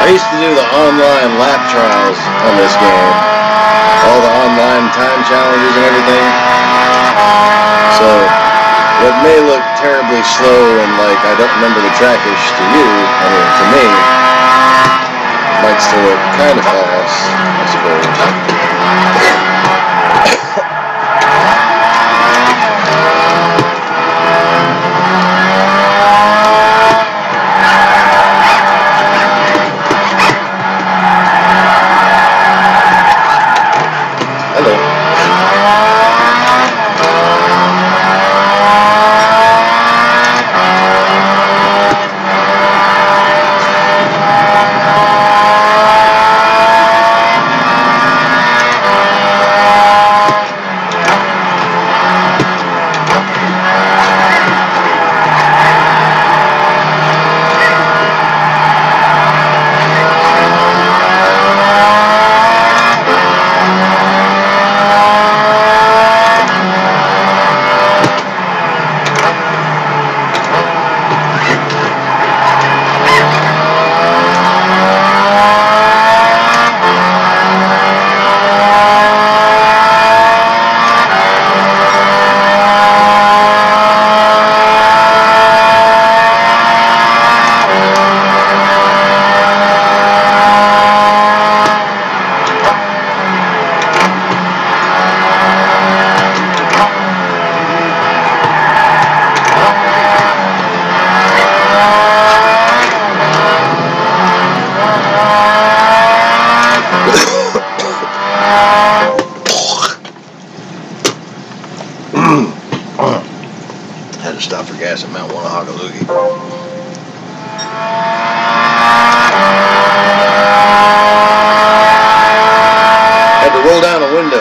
Speaker 1: I used to do the online lap trials on this game. All the online time challenges and everything. So, what may look terribly slow and like I don't remember the trackish to you, I mean to me, might still look kind of fast, I suppose. Had to stop for gas at Mount Wanahakalugi. Had to roll down a window.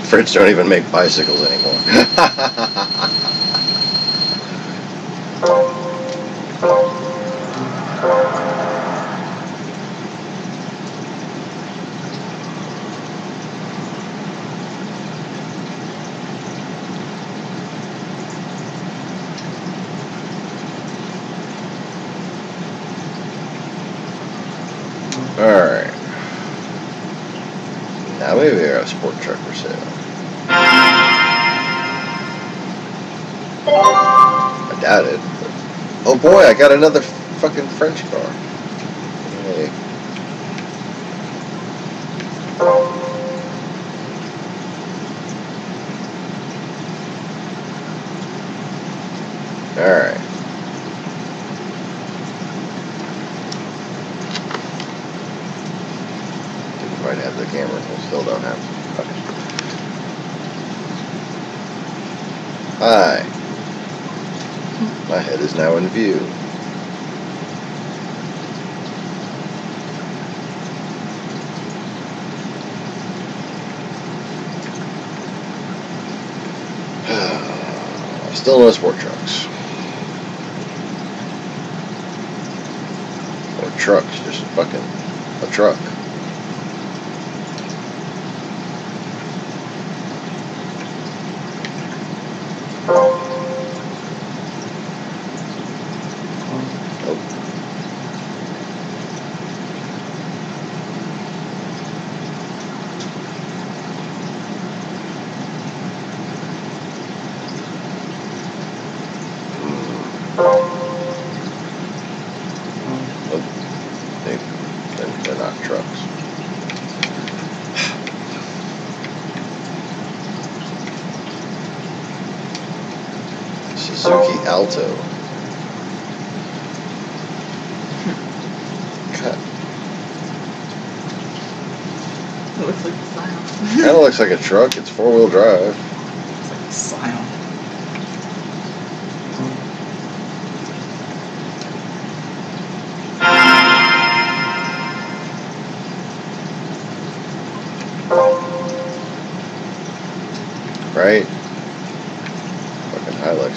Speaker 1: French don't even make bicycles anymore. Alright. Now maybe we have a sport truck for sale. I doubt it. But... oh boy, I got another fucking French car. Hey. Alright. Might have the camera, we still don't have it. Okay. Hi. My head is now in view. Still no sport trucks. Or trucks, just fucking a truck. They're not trucks. Suzuki Alto. God.
Speaker 2: It looks like a Scion.
Speaker 1: Kind of looks like a truck. It's four-wheel drive.
Speaker 2: It's like a Scion.
Speaker 1: Right? Fucking Hilux.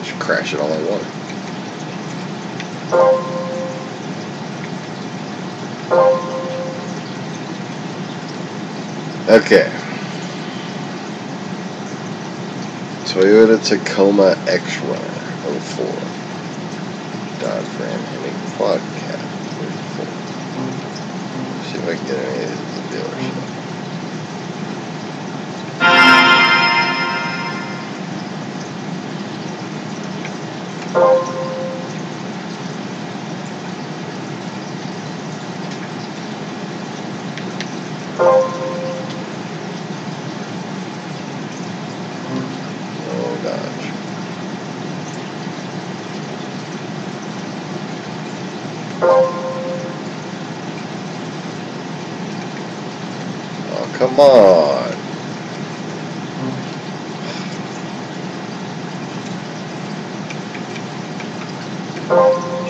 Speaker 1: Just crash it all I want. Okay. Toyota Tacoma X-Runner 04. Dodge Ram Hemi Quad Cab 34. See if I can get any of these at the dealership. Oh, Dodge. Oh, come on.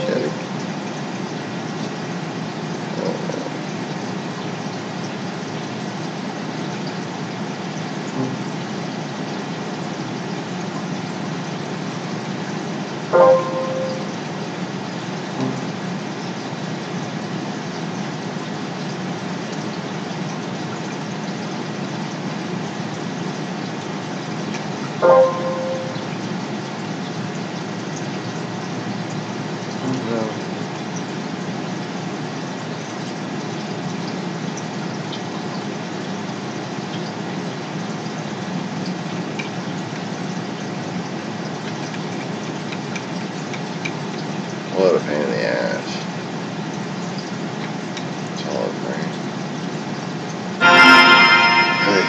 Speaker 1: Chevy. What a pain in the ass. It's all over me. Hey.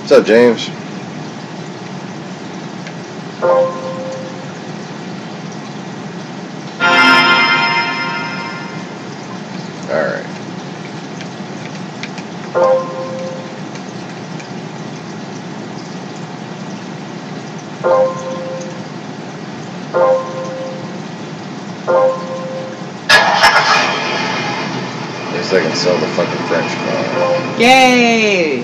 Speaker 1: What's up, James? Alright. fucking French car.
Speaker 2: Yay!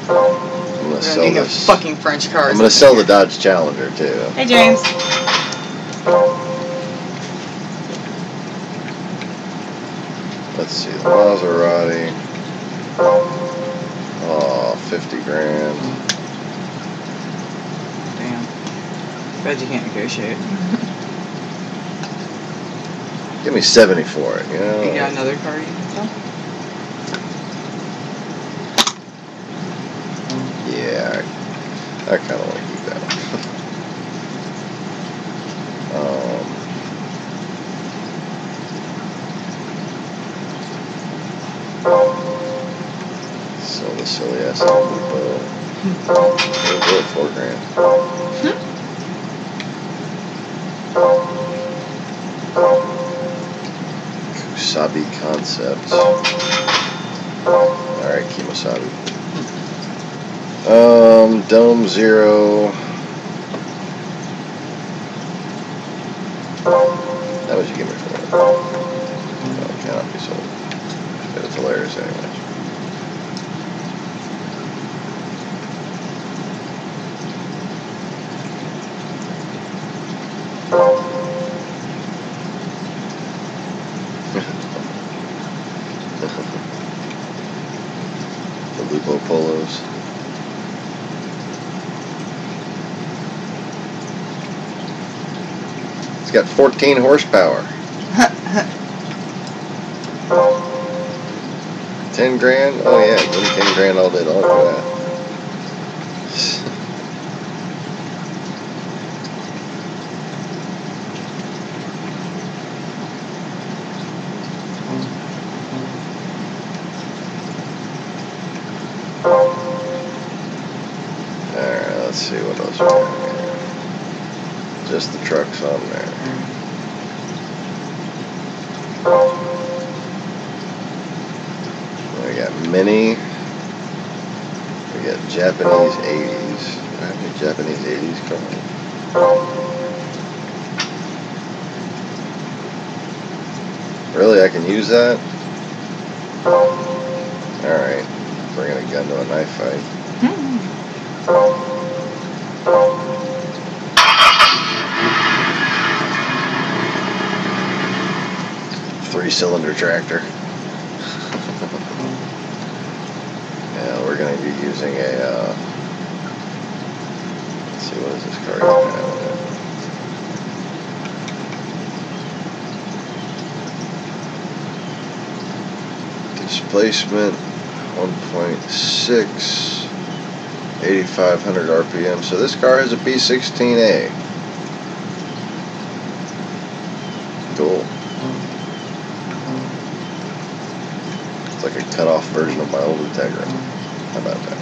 Speaker 1: I'm gonna sell
Speaker 2: need
Speaker 1: this.
Speaker 2: No fucking French cars.
Speaker 1: I'm gonna sell the Dodge Challenger too.
Speaker 2: Hey, James.
Speaker 1: Let's see, the Maserati. Oh, 50 grand.
Speaker 2: Damn. Bet you can't negotiate.
Speaker 1: Give me 70 for it, you know?
Speaker 2: You got another car you can sell?
Speaker 1: Yeah, I kind of want to keep that one. Sell the silly ass Depot. We'll go 4 grand. Kusabi Concepts. Alright, Kimosabi. Dome Zero. How much you give me for that? No, it cannot be sold. But it's hilarious anyways. The Lupo Polos. It's got 14 horsepower. 10 grand? Oh yeah, give me 10 grand all day long for that. Alright, let's see what else we got here. Just the trucks on there. We got Mini. We got Japanese 80s. Do I have any Japanese 80s coming? Really, I can use that? Alright. Bringing a gun to a knife fight. 3-cylinder tractor. Yeah, we're going to be using a, let's see, what is this car going to have? Displacement 1.6, 8,500 RPM. So this car has a B16A. Cool. It's like a cut-off version of my old Integra. How about that?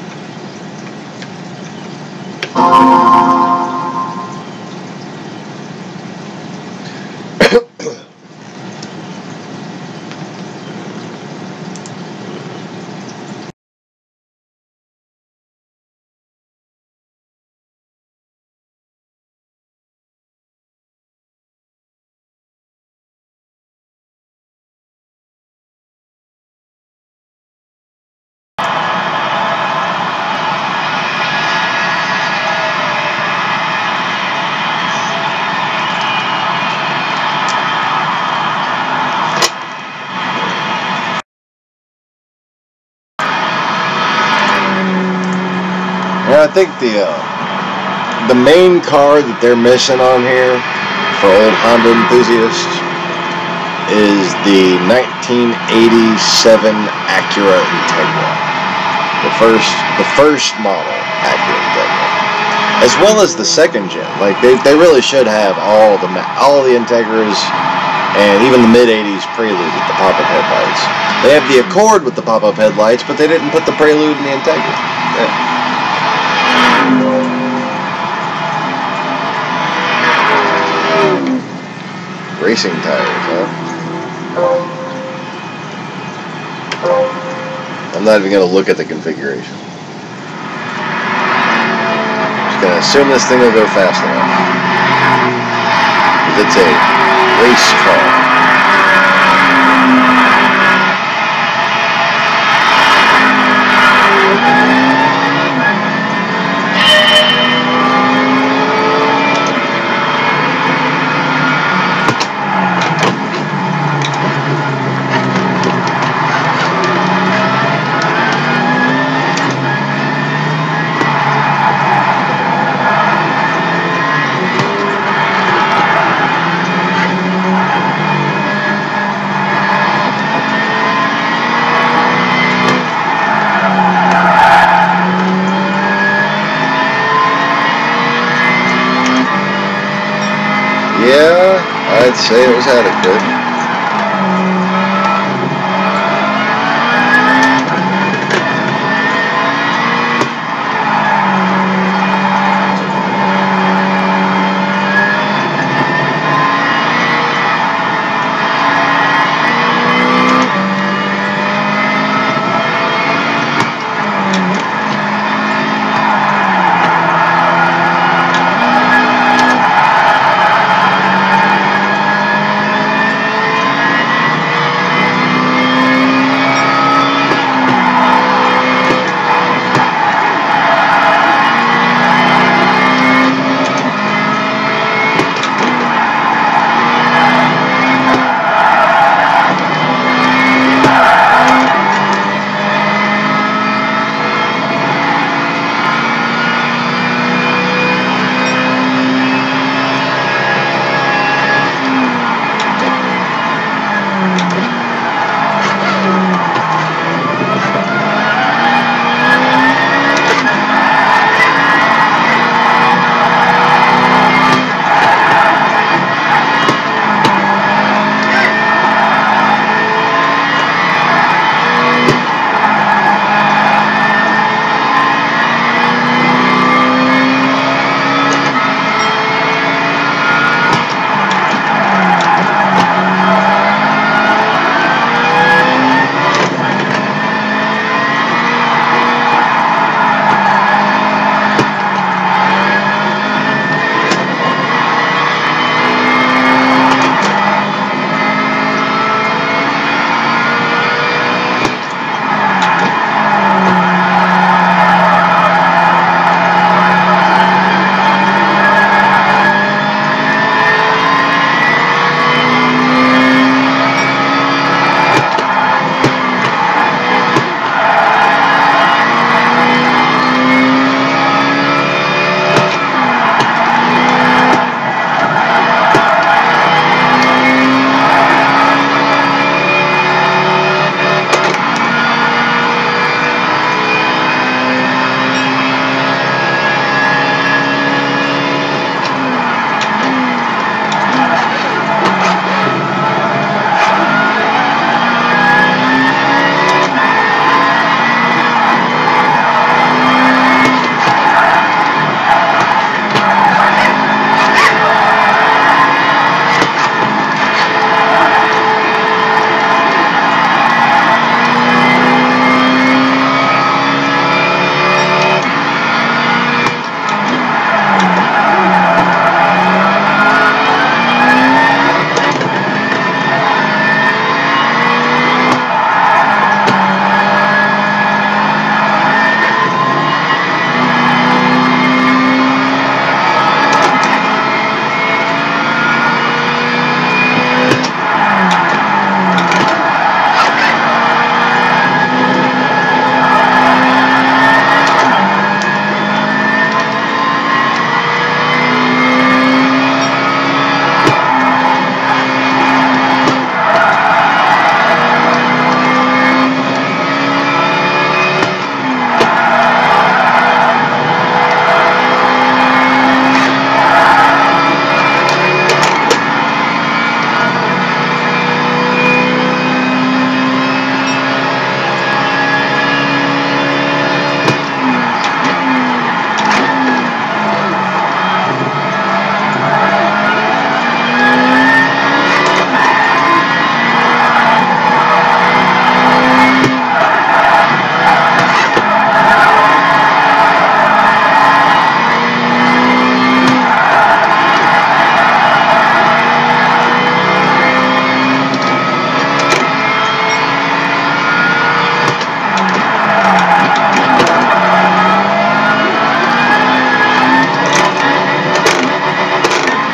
Speaker 1: I think the main car that they're missing on here for old Honda enthusiasts is the 1987 Acura Integra, the first model Acura Integra, as well as the second gen. Like they really should have all the Integras and even the mid-80s Prelude with the pop-up headlights. They have the Accord with the pop-up headlights, but they didn't put the Prelude in the Integra. Yeah. Racing tires, huh? I'm not even going to look at the configuration. Just going to assume this thing will go fast enough. Because it's a race car. I'd say it was adequate.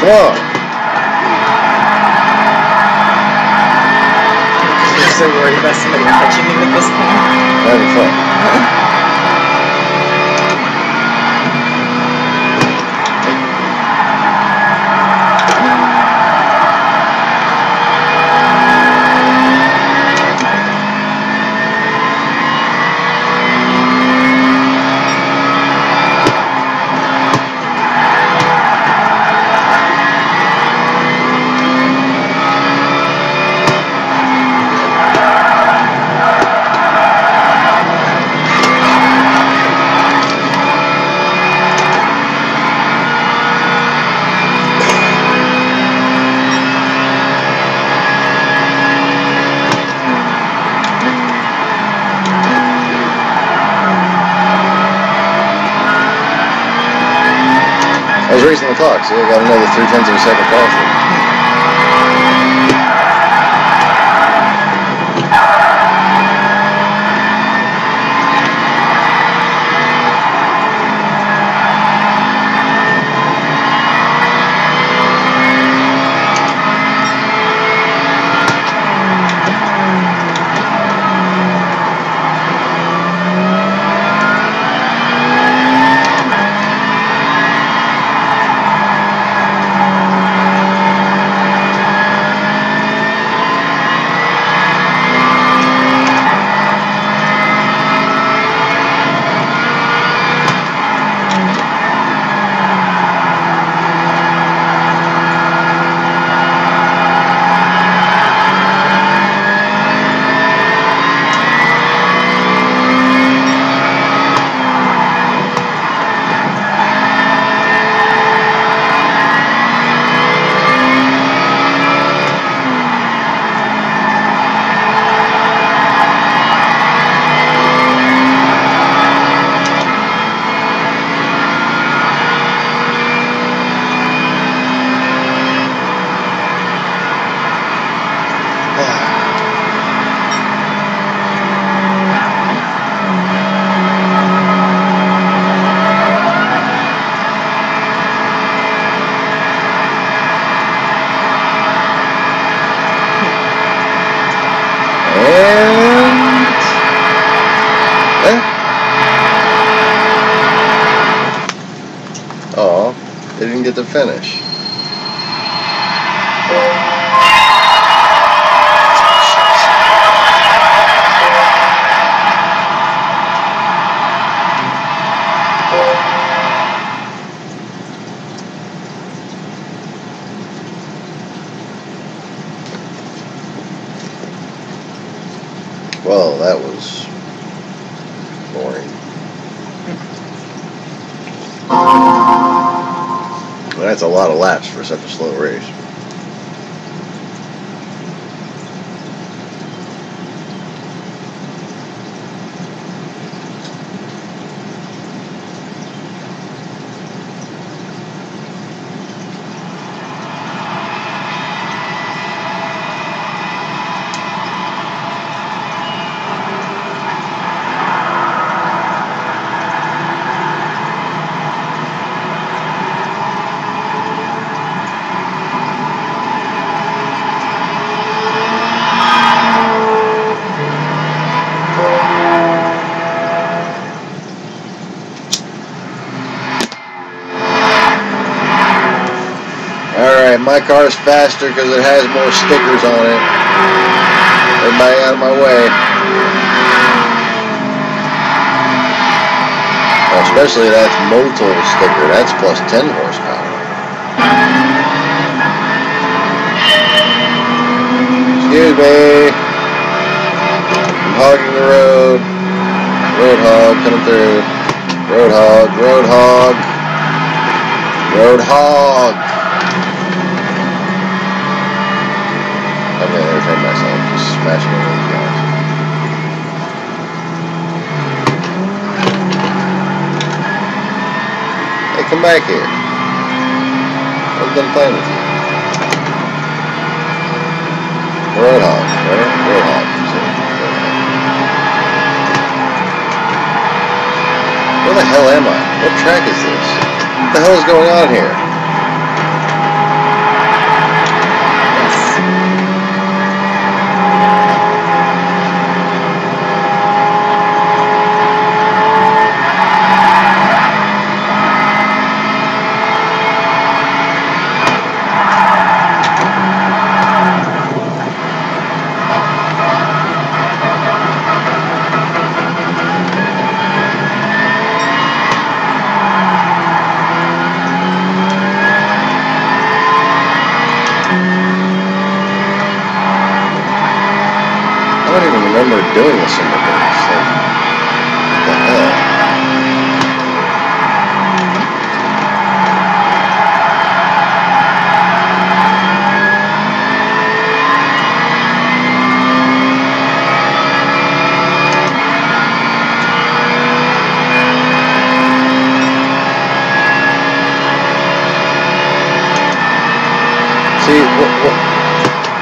Speaker 1: Come on.
Speaker 2: You're so worried about somebody touching you at this point.
Speaker 1: Having fun. days on the clock. See, I got another 0.3 of a second faster. They didn't get to finish. Well, that was boring. That's a lot of laps for such a slow race. My car's faster because it has more stickers on it. Everybody out of my way. Well, especially that's Motul sticker. That's plus 10 horsepower. Excuse me. I'm hogging the road. Road hog coming through. Road hog. Road hog. Road hog. I'm going to entertain myself, just smashing into these guys. Hey, come back here. I'm done playing with you. Roadhog, right? Roadhog. Where the hell am I? What track is this? What the hell is going on here?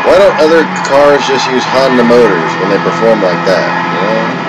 Speaker 1: Why don't other cars just use Honda motors when they perform like that? You know?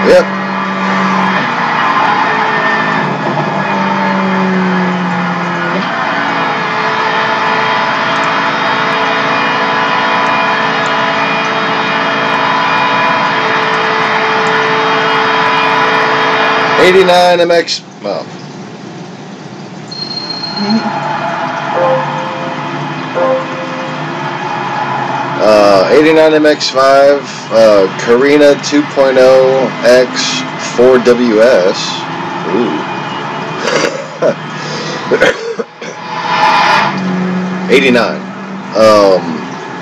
Speaker 1: Yep. '89 MX. Well. 89 MX5, Carina 2.0 X 4WS. Ooh. 89.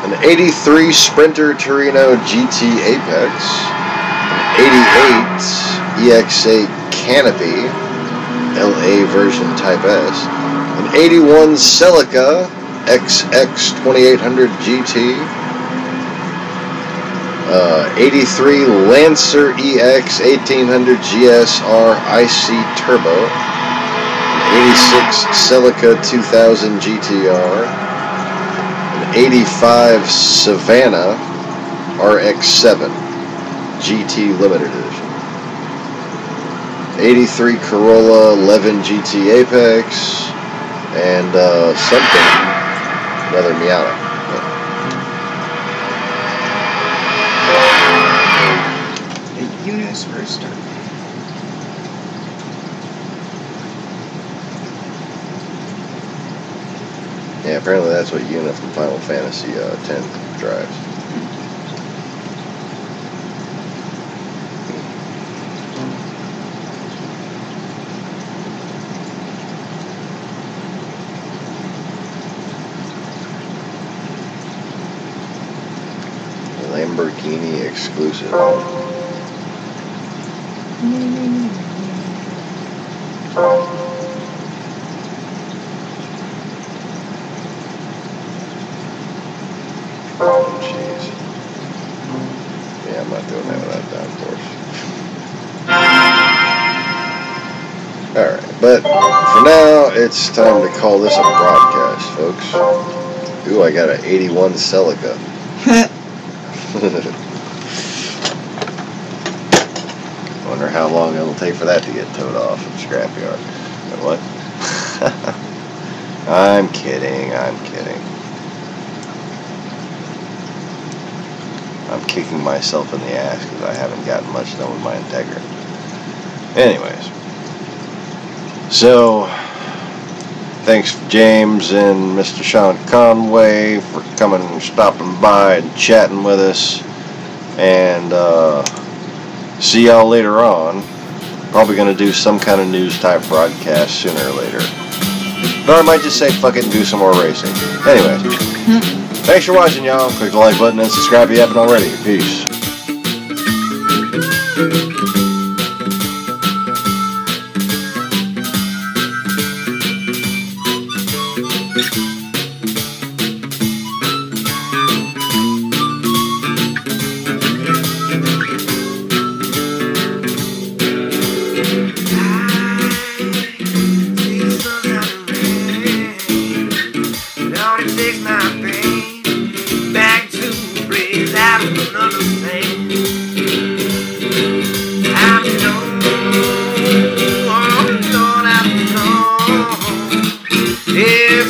Speaker 1: An 83 Sprinter Torino GT Apex. An 88 EXA Canopy LA version Type S. An 81 Celica XX 2800 GT. 83 Lancer EX 1800 GSR IC Turbo. An 86 Celica 2000 GTR. An 85 Savannah RX7 GT Limited Edition. 83 Corolla 11 GT Apex. And something, another Miata.
Speaker 2: Eunice Rooster.
Speaker 1: Yeah, apparently that's what Una from Final Fantasy X drives. Lamborghini exclusive. Oh, jeez. Yeah, I'm not doing that without that, of course. Alright, but for now, it's time to call this a broadcast, folks. Ooh, I got an 81 Celica. Wonder how long it'll take for that to get towed off at the scrapyard. What? I'm kidding. I'm kicking myself in the ass because I haven't gotten much done with my Integra. Anyways. So, thanks James and Mr. Sean Conway for coming and stopping by and chatting with us. And, see y'all later on. Probably going to do some kind of news type broadcast sooner or later. Or I might just say fuck it and do some more racing. Anyways. Thanks for watching, y'all. Click the like button and subscribe if you haven't already. Peace.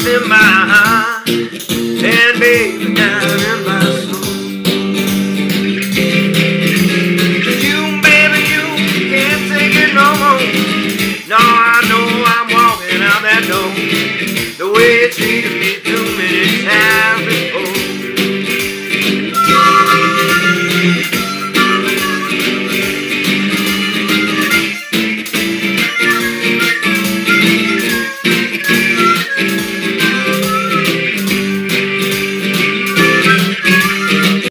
Speaker 3: In my heart, and baby, now